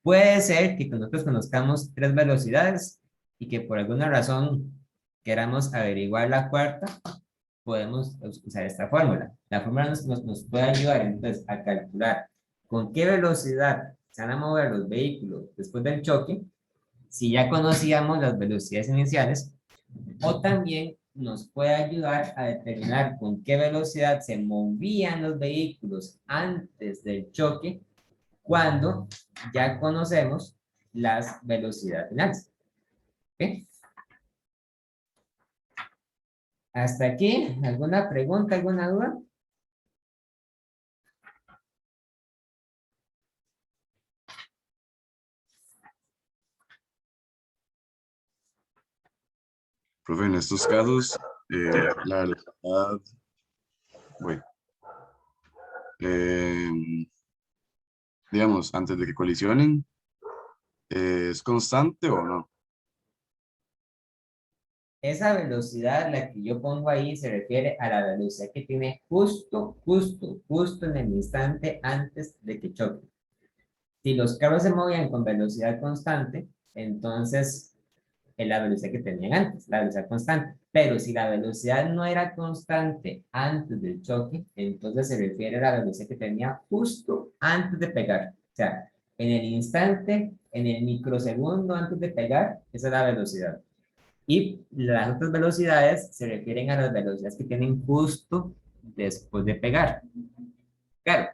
Puede ser que nosotros conozcamos tres velocidades y que por alguna razón queramos averiguar la cuarta, podemos usar esta fórmula. La fórmula nos puede ayudar entonces a calcular con qué velocidad se van a mover los vehículos después del choque, si ya conocíamos las velocidades iniciales, o también nos puede ayudar a determinar con qué velocidad se movían los vehículos antes del choque cuando ya conocemos las velocidades finales. ¿Ok? Hasta aquí, ¿alguna pregunta, alguna duda? Profe, en estos casos, la velocidad, bueno, digamos, antes de que colisionen, ¿es constante o no? Esa velocidad, la que yo pongo ahí, se refiere a la velocidad que tiene justo en el instante antes de que choque. Si los carros se movían con velocidad constante, entonces es la velocidad que tenían antes, la velocidad constante. Pero si la velocidad no era constante antes del choque, entonces se refiere a la velocidad que tenía justo antes de pegar. O sea, en el instante, en el microsegundo antes de pegar, esa es la velocidad. Y las otras velocidades se refieren a las velocidades que tienen justo después de pegar. Claro,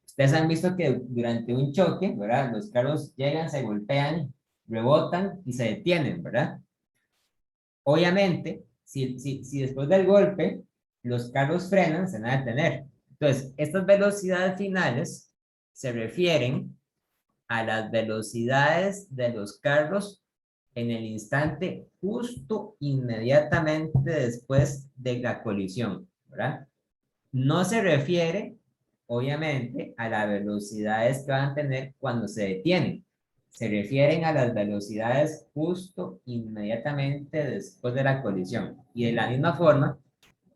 ustedes han visto que durante un choque, ¿verdad? Los carros llegan, se golpean, rebotan y se detienen, ¿verdad? Obviamente, si después del golpe los carros frenan, se van a detener. Entonces, estas velocidades finales se refieren a las velocidades de los carros en el instante justo inmediatamente después de la colisión, ¿verdad? No se refiere, obviamente, a las velocidades que van a tener cuando se detienen. Se refieren a las velocidades justo inmediatamente después de la colisión. Y de la misma forma,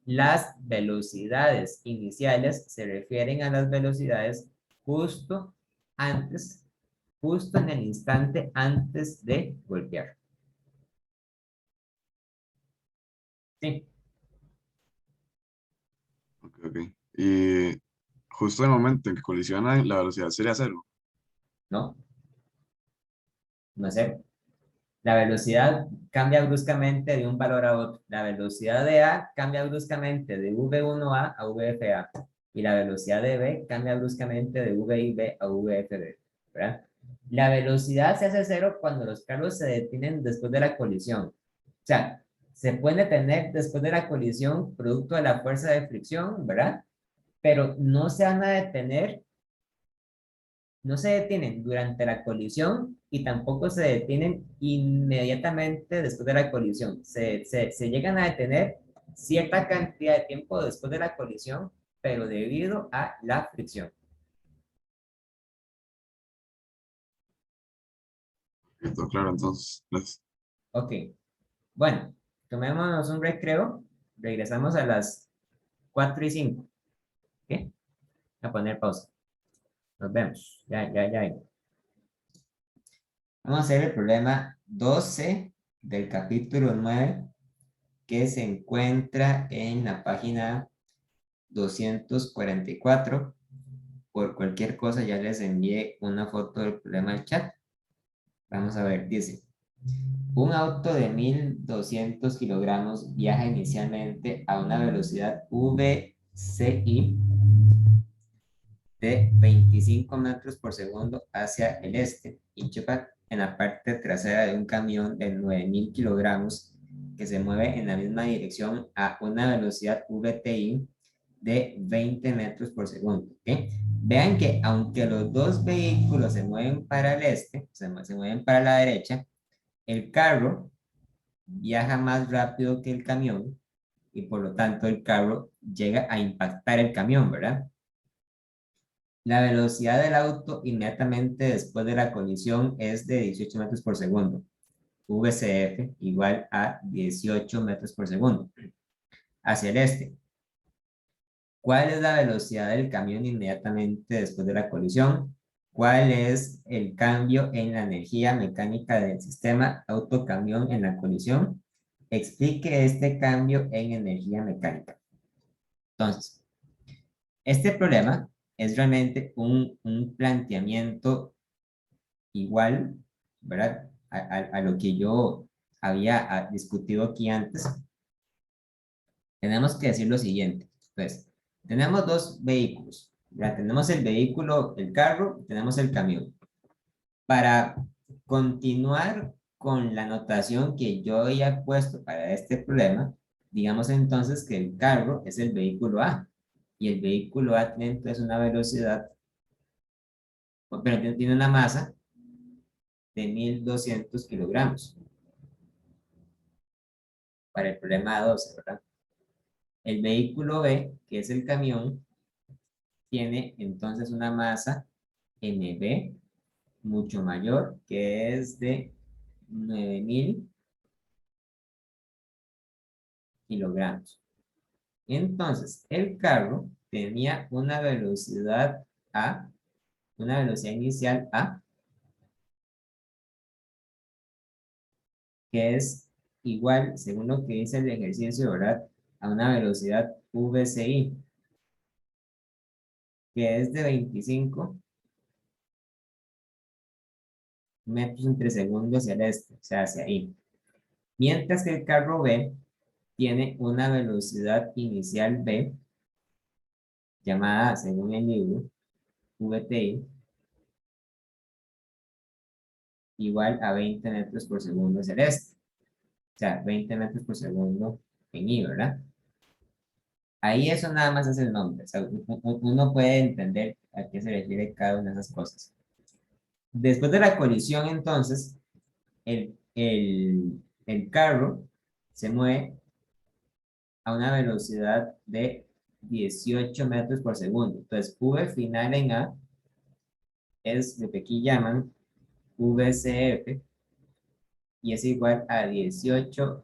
las velocidades iniciales se refieren a las velocidades justo antes, justo en el instante antes de golpear. Sí, Ok, ok. Y justo en el momento en que colisionan, la velocidad sería cero. ¿no? No sé. La velocidad cambia bruscamente de un valor a otro. La velocidad de A cambia bruscamente de V1A a VFA. Y la velocidad de B cambia bruscamente de VIB a VFB. ¿Verdad? La velocidad se hace cero cuando los carros se detienen después de la colisión. O sea, se pueden detener después de la colisión producto de la fuerza de fricción, ¿verdad? Pero no se van a detener, no se detienen durante la colisión y tampoco se detienen inmediatamente después de la colisión. Se llegan a detener cierta cantidad de tiempo después de la colisión, pero debido a la fricción. Todo claro, entonces, gracias. Ok, bueno, tomémonos un recreo, regresamos a las 4 y 5. ¿Ok? A poner pausa. Nos vemos. Ya. Vamos a hacer el problema 12 del capítulo 9 que se encuentra en la página 244. Por cualquier cosa ya les envié una foto del problema al chat. Vamos a ver, dice, un auto de 1200 kilogramos viaja inicialmente a una velocidad VCI de 25 metros por segundo hacia el este y choca en la parte trasera de un camión de 9000 kilogramos que se mueve en la misma dirección a una velocidad VTI de 20 metros por segundo. ¿Okay? Vean que aunque los dos vehículos se mueven para el este, se mueven para la derecha, el carro viaja más rápido que el camión y por lo tanto el carro llega a impactar el camión, ¿verdad? La velocidad del auto inmediatamente después de la colisión es de 18 metros por segundo. VCF igual a 18 metros por segundo. Hacia el este. ¿Cuál es la velocidad del camión inmediatamente después de la colisión? ¿Cuál es el cambio en la energía mecánica del sistema autocamión en la colisión? Explique este cambio en energía mecánica. Entonces, este problema es realmente un planteamiento igual, ¿verdad? A lo que yo había discutido aquí antes. Tenemos que decir lo siguiente. Pues, tenemos dos vehículos. Ya tenemos el vehículo, el carro, tenemos el camión. Para continuar con la notación que yo había puesto para este problema, digamos entonces que el carro es el vehículo A. Y el vehículo A tiene entonces una velocidad, pero tiene una masa de 1200 kilogramos para el problema 12, ¿verdad? El vehículo B, que es el camión, tiene entonces una masa MB mucho mayor, que es de 9000 kilogramos. Entonces, el carro tenía una velocidad A, una velocidad inicial A, que es igual, según lo que dice el ejercicio, ¿verdad? A una velocidad VCI, que es de 25 metros entre segundos hacia el este, o sea, hacia ahí. Mientras que el carro B tiene una velocidad inicial B, llamada, según el libro, VTI, igual a 20 metros por segundo hacia el este. O sea, 20 metros por segundo en I, ¿verdad? Ahí eso nada más es el nombre. O sea, uno puede entender a qué se refiere cada una de esas cosas. Después de la colisión, entonces, el carro se mueve a una velocidad de 18 metros por segundo. Entonces, V final en A es lo que aquí llaman VCF y es igual a 18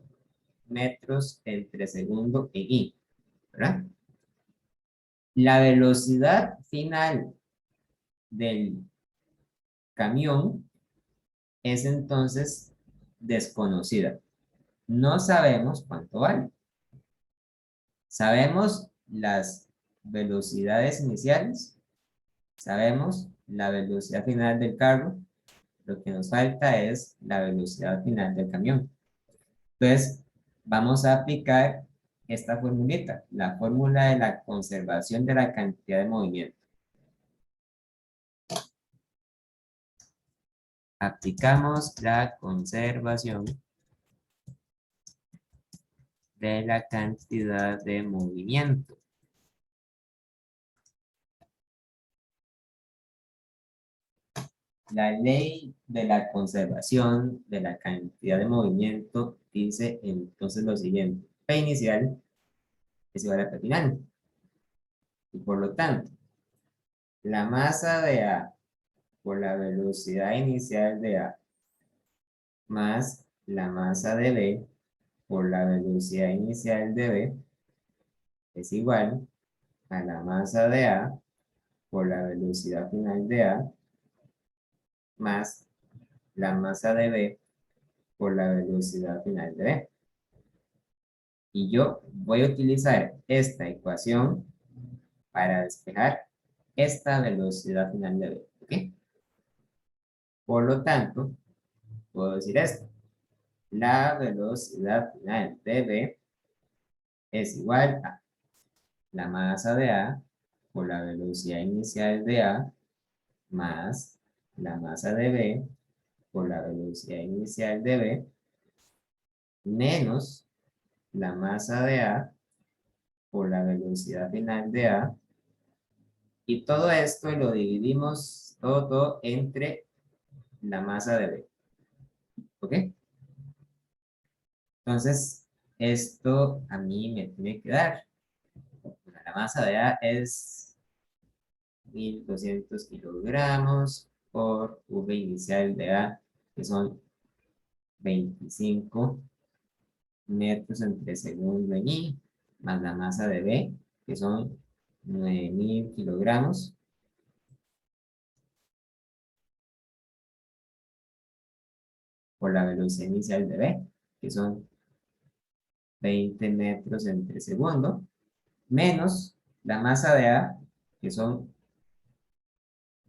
metros entre segundo en I, ¿verdad? La velocidad final del camión es entonces desconocida. No sabemos cuánto vale. Sabemos las velocidades iniciales, sabemos la velocidad final del carro, lo que nos falta es la velocidad final del camión. Entonces, vamos a aplicar esta formulita, la fórmula de la conservación de la cantidad de movimiento. Aplicamos la conservación de la cantidad de movimiento. La ley de la conservación de la cantidad de movimiento dice entonces lo siguiente. P inicial es igual a P final. Y por lo tanto, la masa de A por la velocidad inicial de A más la masa de B por la velocidad inicial de B es igual a la masa de A por la velocidad final de A más la masa de B por la velocidad final de B. Y yo voy a utilizar esta ecuación para despejar esta velocidad final de B. ¿Ok? Por lo tanto, puedo decir esto. La velocidad final de B es igual a la masa de A por la velocidad inicial de A más la masa de B por la velocidad inicial de B menos la masa de A por la velocidad final de A y todo esto lo dividimos todo entre la masa de B. ¿Ok? Entonces, esto a mí me tiene que dar. La masa de A es 1200 kilogramos por V inicial de A, que son 25 metros entre segundo en I, más la masa de B, que son 9.000 kilogramos por la velocidad inicial de B, que son 20 metros entre segundo, menos la masa de A, que son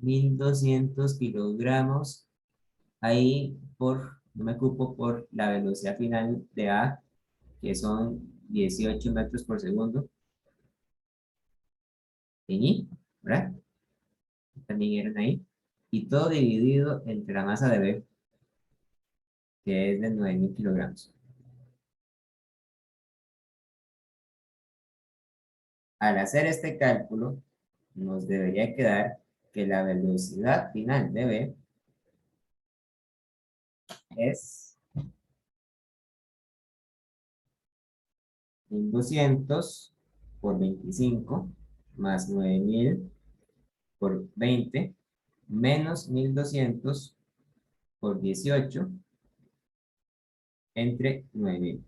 1.200 kilogramos, ahí no me ocupo por la velocidad final de A, que son 18 metros por segundo, en I, ¿verdad? También eran ahí, y todo dividido entre la masa de B, que es de 9.000 kilogramos. Al hacer este cálculo, nos debería quedar que la velocidad final de B es 1.200 por 25 más 9.000 por 20 menos 1.200 por 18 entre 9.000.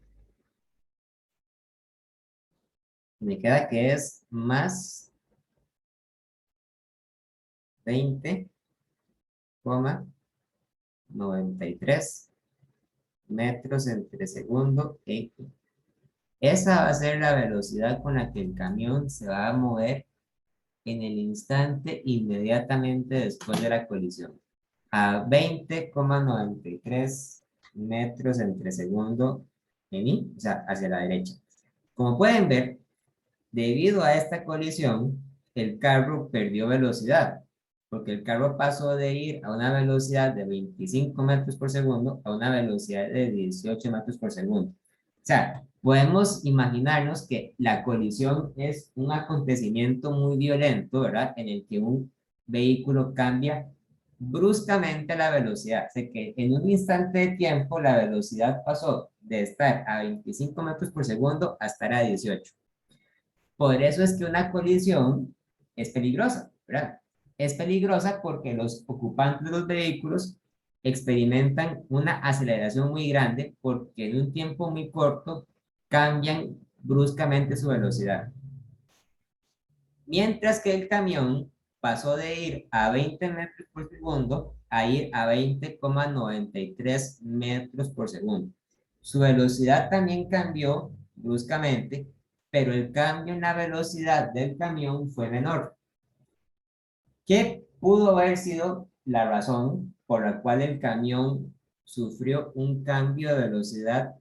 Me queda que es más 20,93 metros entre segundo en I. Esa va a ser la velocidad con la que el camión se va a mover en el instante inmediatamente después de la colisión. A 20,93 metros entre segundo en I, o sea, hacia la derecha. Como pueden ver, debido a esta colisión, el carro perdió velocidad, porque el carro pasó de ir a una velocidad de 25 metros por segundo a una velocidad de 18 metros por segundo. O sea, podemos imaginarnos que la colisión es un acontecimiento muy violento, ¿verdad? En el que un vehículo cambia bruscamente la velocidad. O sea, que en un instante de tiempo la velocidad pasó de estar a 25 metros por segundo a estar a 18. Por eso es que una colisión es peligrosa, ¿verdad? Es peligrosa porque los ocupantes de los vehículos experimentan una aceleración muy grande porque en un tiempo muy corto cambian bruscamente su velocidad. Mientras que el camión pasó de ir a 20 metros por segundo a ir a 20,93 metros por segundo. Su velocidad también cambió bruscamente, pero el cambio en la velocidad del camión fue menor. ¿Qué pudo haber sido la razón por la cual el camión sufrió un cambio de velocidad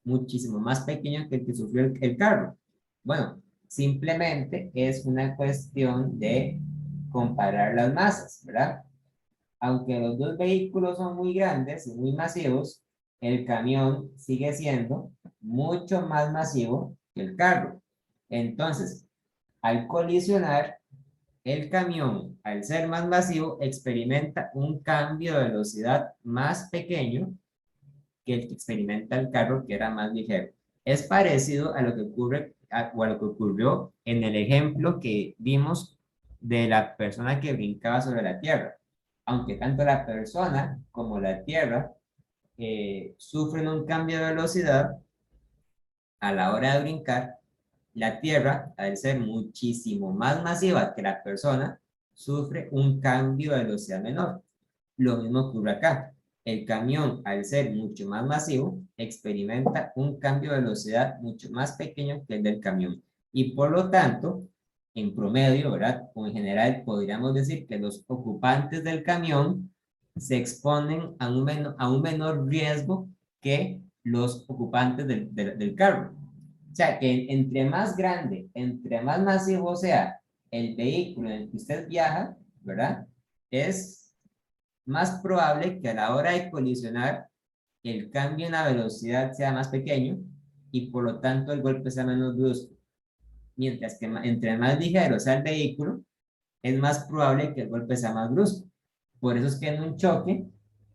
muchísimo más pequeño que el que sufrió el carro? Bueno, simplemente es una cuestión de comparar las masas, ¿verdad? Aunque los dos vehículos son muy grandes y muy masivos, el camión sigue siendo mucho más masivo que el carro. Entonces, al colisionar, el camión, al ser más masivo, experimenta un cambio de velocidad más pequeño que el que experimenta el carro, que era más ligero. Es parecido a lo que ocurre o a lo que ocurrió en el ejemplo que vimos de la persona que brincaba sobre la tierra. Aunque tanto la persona como la tierra sufren un cambio de velocidad a la hora de brincar, la tierra, al ser muchísimo más masiva que la persona, sufre un cambio de velocidad menor. Lo mismo ocurre acá. El camión, al ser mucho más masivo, experimenta un cambio de velocidad mucho más pequeño que el del camión. Y por lo tanto, en promedio, ¿verdad? O en general, podríamos decir que los ocupantes del camión se exponen a un menor riesgo que los ocupantes del carro. O sea, que entre más grande, entre más masivo sea el vehículo en el que usted viaja, ¿verdad? Es más probable que a la hora de colisionar el cambio en la velocidad sea más pequeño y por lo tanto el golpe sea menos brusco. Mientras que entre más ligero sea el vehículo, es más probable que el golpe sea más brusco. Por eso es que en un choque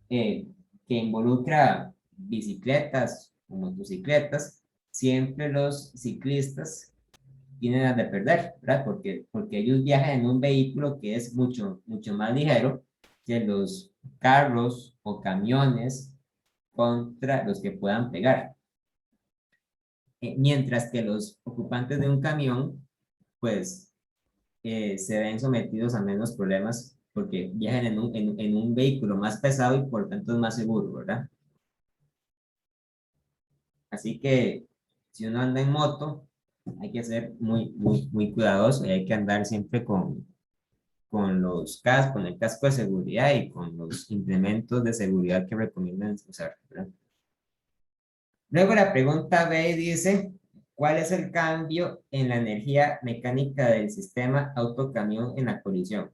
que involucra bicicletas o motocicletas, siempre los ciclistas tienen a de perder, ¿verdad? Porque ellos viajan en un vehículo que es mucho más ligero que los carros o camiones contra los que puedan pegar. Mientras que los ocupantes de un camión, pues se ven sometidos a menos problemas porque viajan en un vehículo más pesado y por tanto es más seguro, ¿verdad? Así que si uno anda en moto, hay que ser muy cuidadoso y hay que andar siempre con los cascos, con el casco de seguridad y con los implementos de seguridad que recomiendan usar, ¿verdad? Luego la pregunta B dice, ¿cuál es el cambio en la energía mecánica del sistema autocamión en la colisión?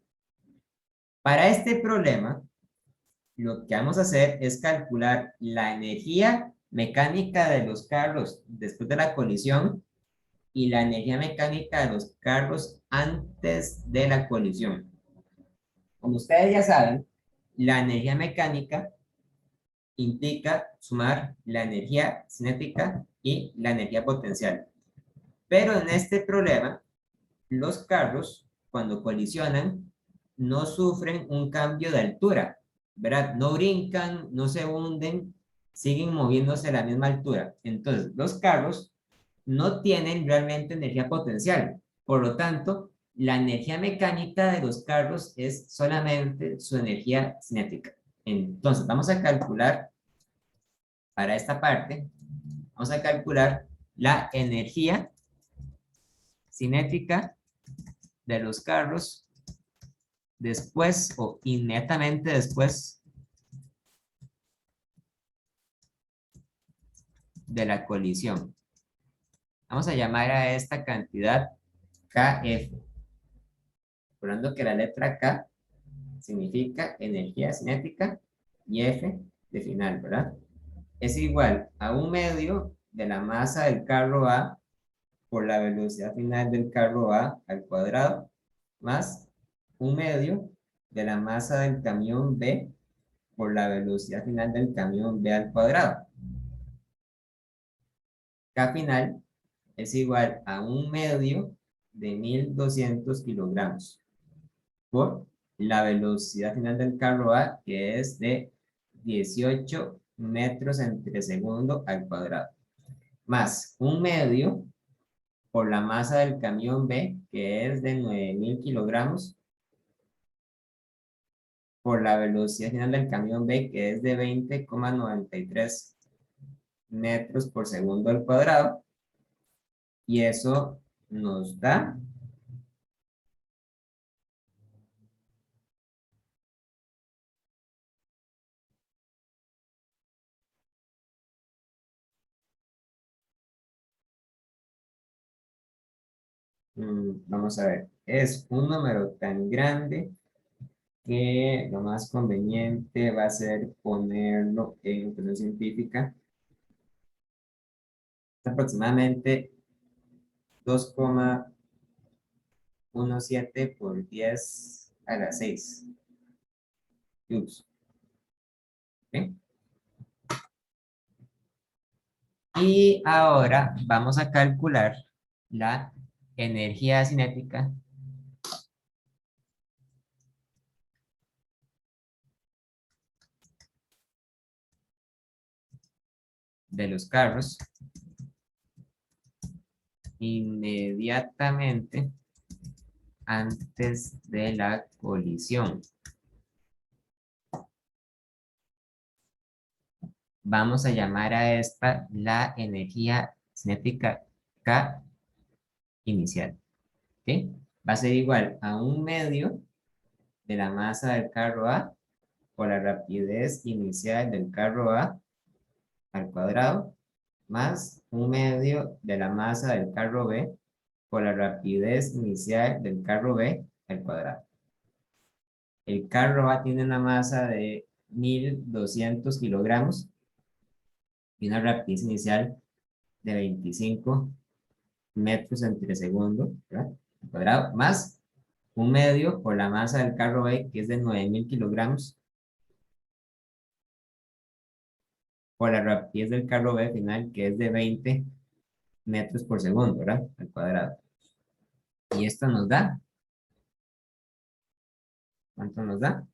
Para este problema, lo que vamos a hacer es calcular la energía mecánica de los carros después de la colisión y la energía mecánica de los carros antes de la colisión. Como ustedes ya saben, la energía mecánica implica sumar la energía cinética y la energía potencial. Pero en este problema, los carros, cuando colisionan, no sufren un cambio de altura, ¿verdad? No brincan, no se hunden, siguen moviéndose a la misma altura. Entonces, los carros no tienen realmente energía potencial. Por lo tanto, la energía mecánica de los carros es solamente su energía cinética. Entonces, vamos a calcular para esta parte, vamos a calcular la energía cinética de los carros después o inmediatamente después de la colisión. Vamos a llamar a esta cantidad KF. Recordando que la letra K significa energía cinética y F de final, ¿verdad? Es igual a 1/2 de la masa del carro A por la velocidad final del carro A al cuadrado, más 1/2 de la masa del camión B por la velocidad final del camión B al cuadrado. K final es igual a 1/2 de 1200 kilogramos por la velocidad final del carro A, que es de 18 metros entre segundo al cuadrado, más 1/2 por la masa del camión B, que es de 9000 kilogramos, por la velocidad final del camión B, que es de 20,93 metros por segundo al cuadrado, y eso nos da vamos a ver, es un número tan grande que lo más conveniente va a ser ponerlo en notación científica. Es aproximadamente 2,17 por 10 a la 6 joules. ¿Okay? Y ahora vamos a calcular la energía cinética de los carros inmediatamente antes de la colisión. Vamos a llamar a esta la energía cinética K inicial. ¿Okay? Va a ser igual a 1/2 de la masa del carro A por la rapidez inicial del carro A al cuadrado, más 1/2 de la masa del carro B por la rapidez inicial del carro B al cuadrado. El carro A tiene una masa de 1200 kilogramos y una rapidez inicial de 25 metros entre segundo, ¿verdad? Al cuadrado, más 1/2 por la masa del carro B, que es de 9000 kilogramos, por la rapidez del carro B final, que es de 20 metros por segundo, ¿verdad? Al cuadrado. Y esto nos da, ¿cuánto nos da?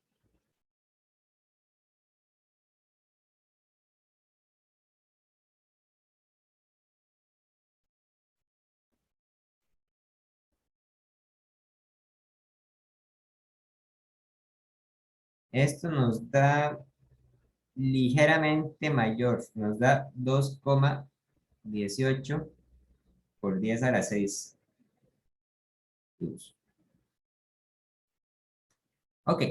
Esto nos da ligeramente mayor, nos da 2,18 por 10 a la 6 joules. Ok.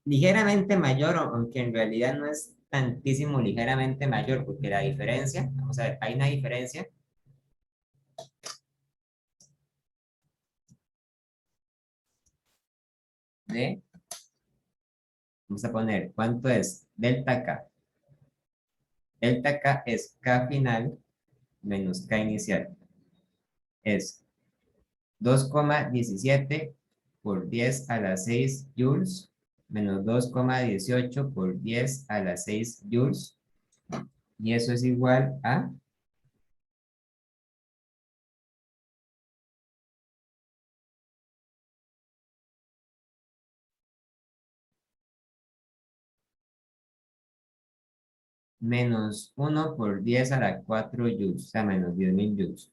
Ligeramente mayor, aunque en realidad no es tantísimo ligeramente mayor, porque la diferencia, vamos a ver, hay una diferencia de, vamos a poner, ¿cuánto es? Delta K. Delta K es K final menos K inicial. Es 2,17 por 10 a la 6 joules menos 2,18 por 10 a la 6 joules. Y eso es igual a menos 1 por 10 a la 4 joules, o sea, menos 10.000 joules.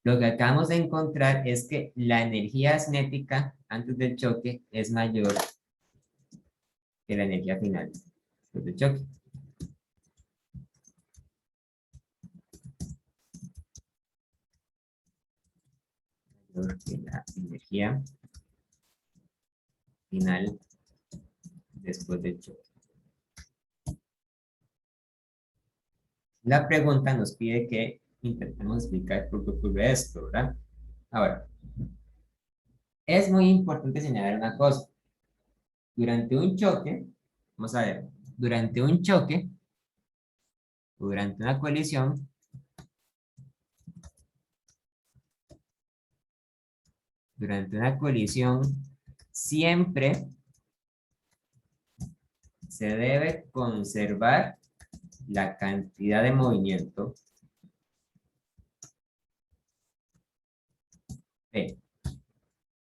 Lo que acabamos de encontrar es que la energía cinética antes del choque es mayor que la energía final después del choque. Mayor que la energía final después del choque. La pregunta nos pide que intentemos explicar por qué ocurre esto, ¿verdad? Ahora, es muy importante señalar una cosa. Durante un choque, vamos a ver, durante un choque, durante una colisión, siempre se debe conservar la cantidad de movimiento P. O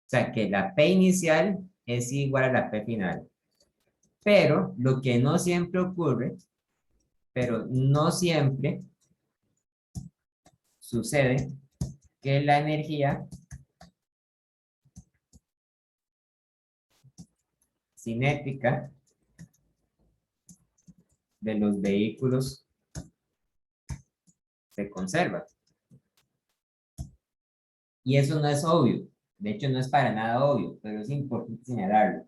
sea que la P inicial es igual a la P final. Pero lo que no siempre ocurre, pero no siempre sucede que la energía cinética de los vehículos se conserva. Y eso no es obvio. De hecho, no es para nada obvio, pero es importante señalarlo,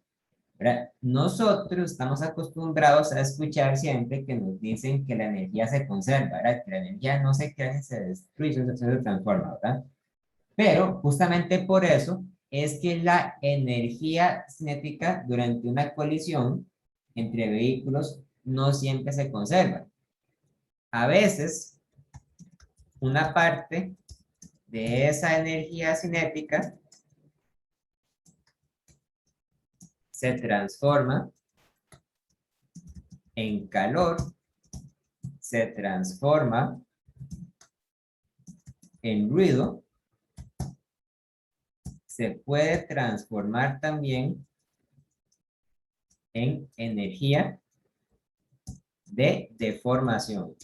¿verdad? Nosotros estamos acostumbrados a escuchar siempre que nos dicen que la energía se conserva, ¿verdad? Que la energía no se crea, se destruye, se transforma, ¿verdad? Pero justamente por eso es que la energía cinética durante una colisión entre vehículos no siempre se conserva. A veces, una parte de esa energía cinética se transforma en calor, se transforma en ruido, se puede transformar también en energía de deformación.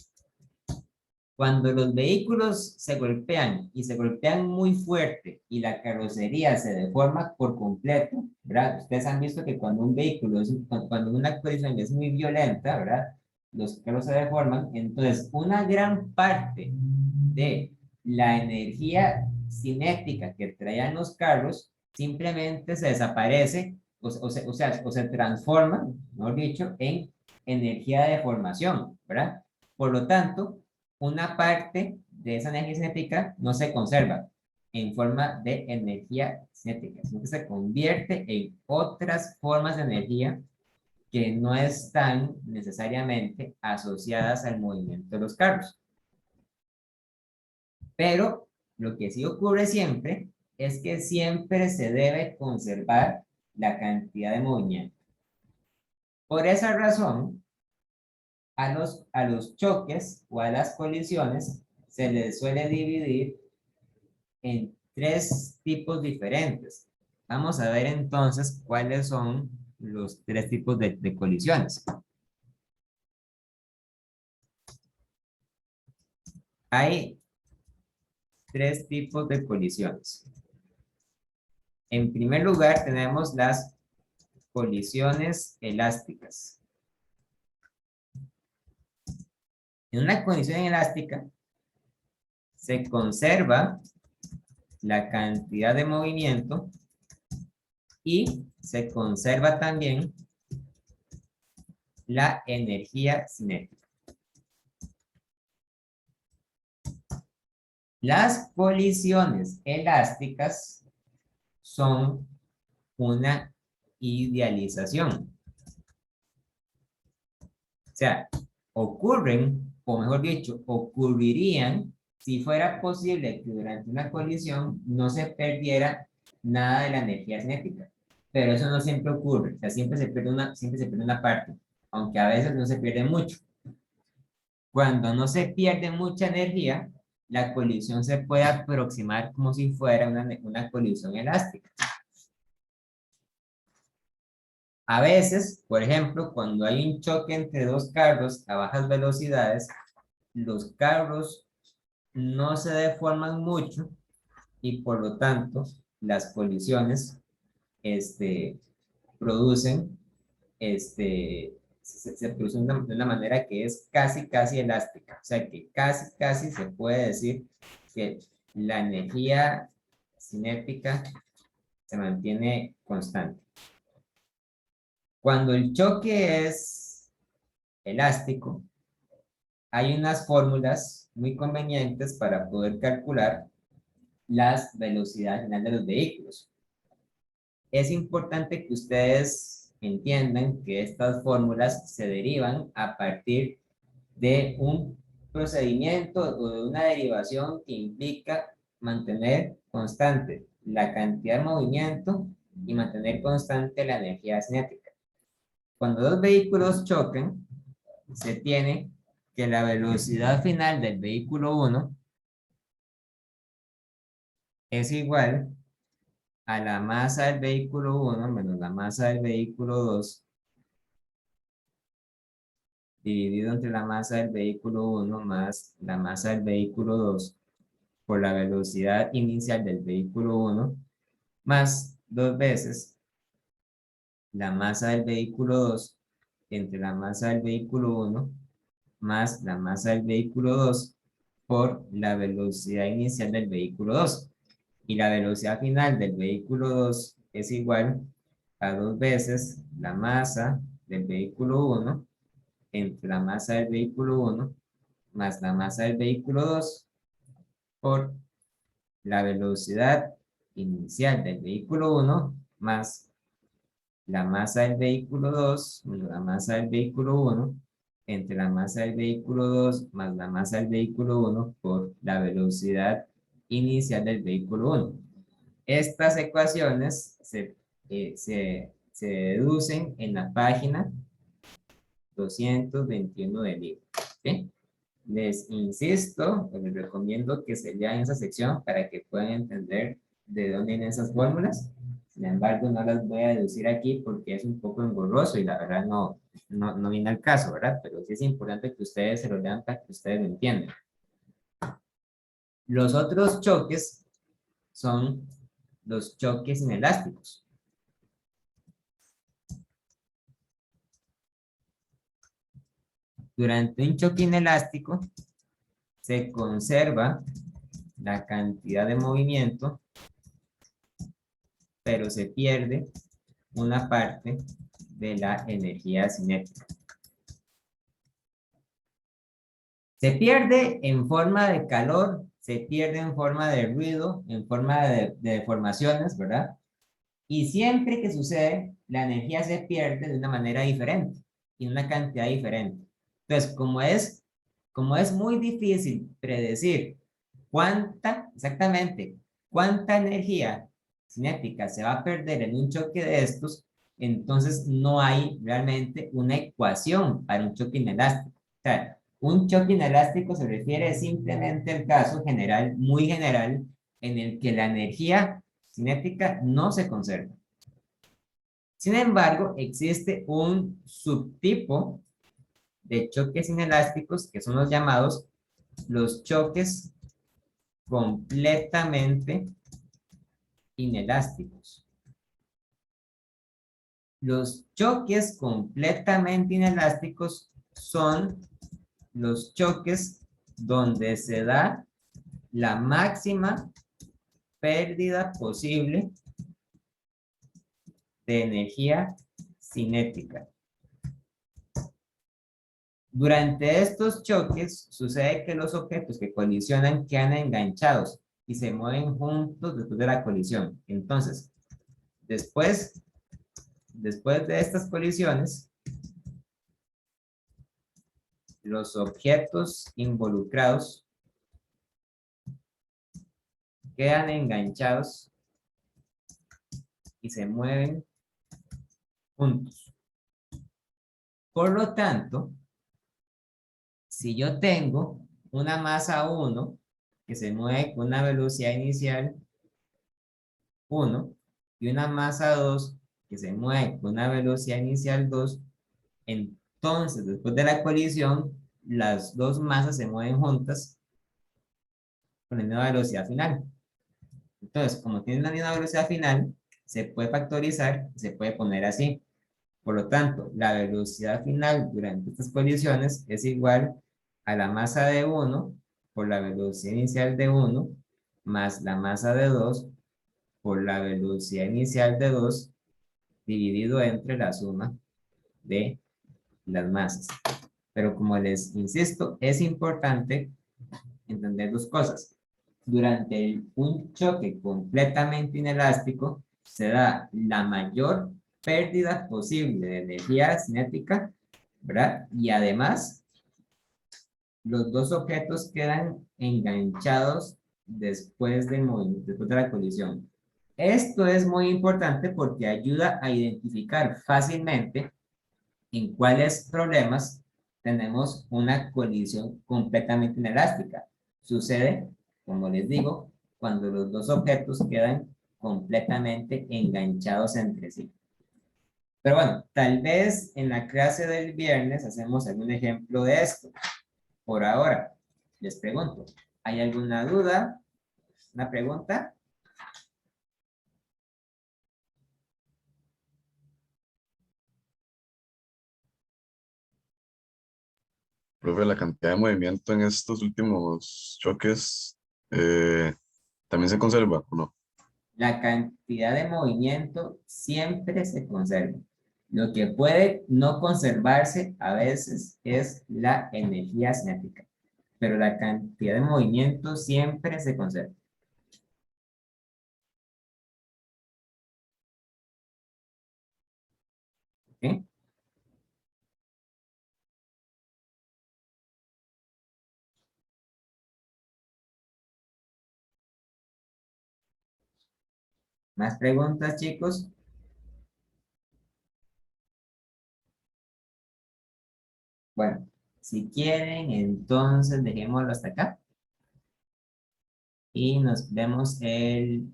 Cuando los vehículos se golpean y se golpean muy fuerte y la carrocería se deforma por completo, ¿verdad? Ustedes han visto que cuando un vehículo, cuando una colisión es muy violenta, ¿verdad? Los carros se deforman. Entonces, una gran parte de la energía cinética que traían los carros simplemente se desaparece o se transforma, mejor dicho, en energía de deformación, ¿verdad? Por lo tanto, una parte de esa energía cinética no se conserva en forma de energía cinética, sino que se convierte en otras formas de energía que no están necesariamente asociadas al movimiento de los carros. Pero lo que sí ocurre siempre es que siempre se debe conservar la cantidad de movimiento. Por esa razón, a los choques o a las colisiones se les suele dividir en tres tipos diferentes. Vamos a ver entonces cuáles son los tres tipos de colisiones. Hay tres tipos de colisiones. En primer lugar, tenemos las colisiones elásticas. En una colisión elástica se conserva la cantidad de movimiento y se conserva también la energía cinética. Las colisiones elásticas son una idealización. O sea, ocurren, o mejor dicho, ocurrirían si fuera posible que durante una colisión no se perdiera nada de la energía cinética. Pero eso no siempre ocurre. O sea, siempre se pierde una parte, aunque a veces no se pierde mucho. Cuando no se pierde mucha energía, la colisión se puede aproximar como si fuera una colisión elástica. A veces, por ejemplo, cuando hay un choque entre dos carros a bajas velocidades, los carros no se deforman mucho y por lo tanto las colisiones producen se producen de una manera que es casi elástica. O sea que casi se puede decir que la energía cinética se mantiene constante. Cuando el choque es elástico, hay unas fórmulas muy convenientes para poder calcular las velocidades finales de los vehículos. Es importante que ustedes entiendan que estas fórmulas se derivan a partir de un procedimiento o de una derivación que implica mantener constante la cantidad de movimiento y mantener constante la energía cinética. Cuando dos vehículos chocan, se tiene que la velocidad final del vehículo 1 es igual a la masa del vehículo 1 menos la masa del vehículo 2 dividido entre la masa del vehículo 1 más la masa del vehículo 2 por la velocidad inicial del vehículo 1 más 2 veces la masa del vehículo 2 entre la masa del vehículo 1 más la masa del vehículo 2 por la velocidad inicial del vehículo 2. Y la velocidad final del vehículo 2 es igual a 2 veces la masa del vehículo 1 entre la masa del vehículo 1 más la masa del vehículo 2 por la velocidad inicial del vehículo 1 más la masa del vehículo 2 menos la masa del vehículo 1 entre la masa del vehículo 2 más la masa del vehículo 1 por la velocidad inicial del vehículo 1. Estas ecuaciones se deducen en la página 221 del libro. ¿Sí? Les insisto, les recomiendo que se lean esa sección para que puedan entender de dónde vienen esas fórmulas. Sin embargo, no las voy a deducir aquí porque es un poco engorroso y la verdad no viene al caso, ¿verdad? Pero sí es importante que ustedes se lo lean para que ustedes lo entiendan. Los otros choques son los choques inelásticos. Durante un choque inelástico se conserva la cantidad de movimiento, pero se pierde una parte de la energía cinética. Se pierde en forma de calor, se pierde en forma de ruido, en forma de deformaciones, ¿verdad? Y siempre que sucede, la energía se pierde de una manera diferente y una cantidad diferente. Entonces, como es muy difícil predecir exactamente cuánta energía cinética se va a perder en un choque de estos, entonces no hay realmente una ecuación para un choque inelástico. O sea, un choque inelástico se refiere simplemente al caso general, muy general, en el que la energía cinética no se conserva. Sin embargo, existe un subtipo de choques inelásticos que son los llamados los choques completamente inelásticos. Los choques completamente inelásticos son los choques donde se da la máxima pérdida posible de energía cinética. Durante estos choques sucede que los objetos que colisionan quedan enganchados y se mueven juntos después de la colisión. Entonces, después de estas colisiones, los objetos involucrados quedan enganchados y se mueven juntos. Por lo tanto, si yo tengo una masa 1 que se mueve con una velocidad inicial 1 y una masa 2 que se mueve con una velocidad inicial 2, entonces después de la colisión, las dos masas se mueven juntas con la misma velocidad final. Entonces, como tienen la misma velocidad final, se puede factorizar, se puede poner así. Por lo tanto, la velocidad final durante estas colisiones es igual a la masa de 1 por la velocidad inicial de 1 más la masa de 2 por la velocidad inicial de 2 dividido entre la suma de las masas. Pero como les insisto, es importante entender dos cosas. Durante un choque completamente inelástico, se da la mayor pérdida posible de energía cinética, ¿verdad? Y además, los dos objetos quedan enganchados después del movimiento, después de la colisión. Esto es muy importante porque ayuda a identificar fácilmente en cuáles problemas tenemos una colisión completamente inelástica. Sucede, como les digo, cuando los dos objetos quedan completamente enganchados entre sí. Pero bueno, tal vez en la clase del viernes hacemos algún ejemplo de esto. Por ahora, les pregunto, ¿hay alguna duda? ¿Una pregunta? Profe, la cantidad de movimiento en estos últimos choques también se conserva, ¿o no? La cantidad de movimiento siempre se conserva. Lo que puede no conservarse a veces es la energía cinética, pero la cantidad de movimiento siempre se conserva. ¿Ok? ¿Más preguntas, chicos? Bueno, si quieren, entonces dejémoslo hasta acá. Y nos vemos el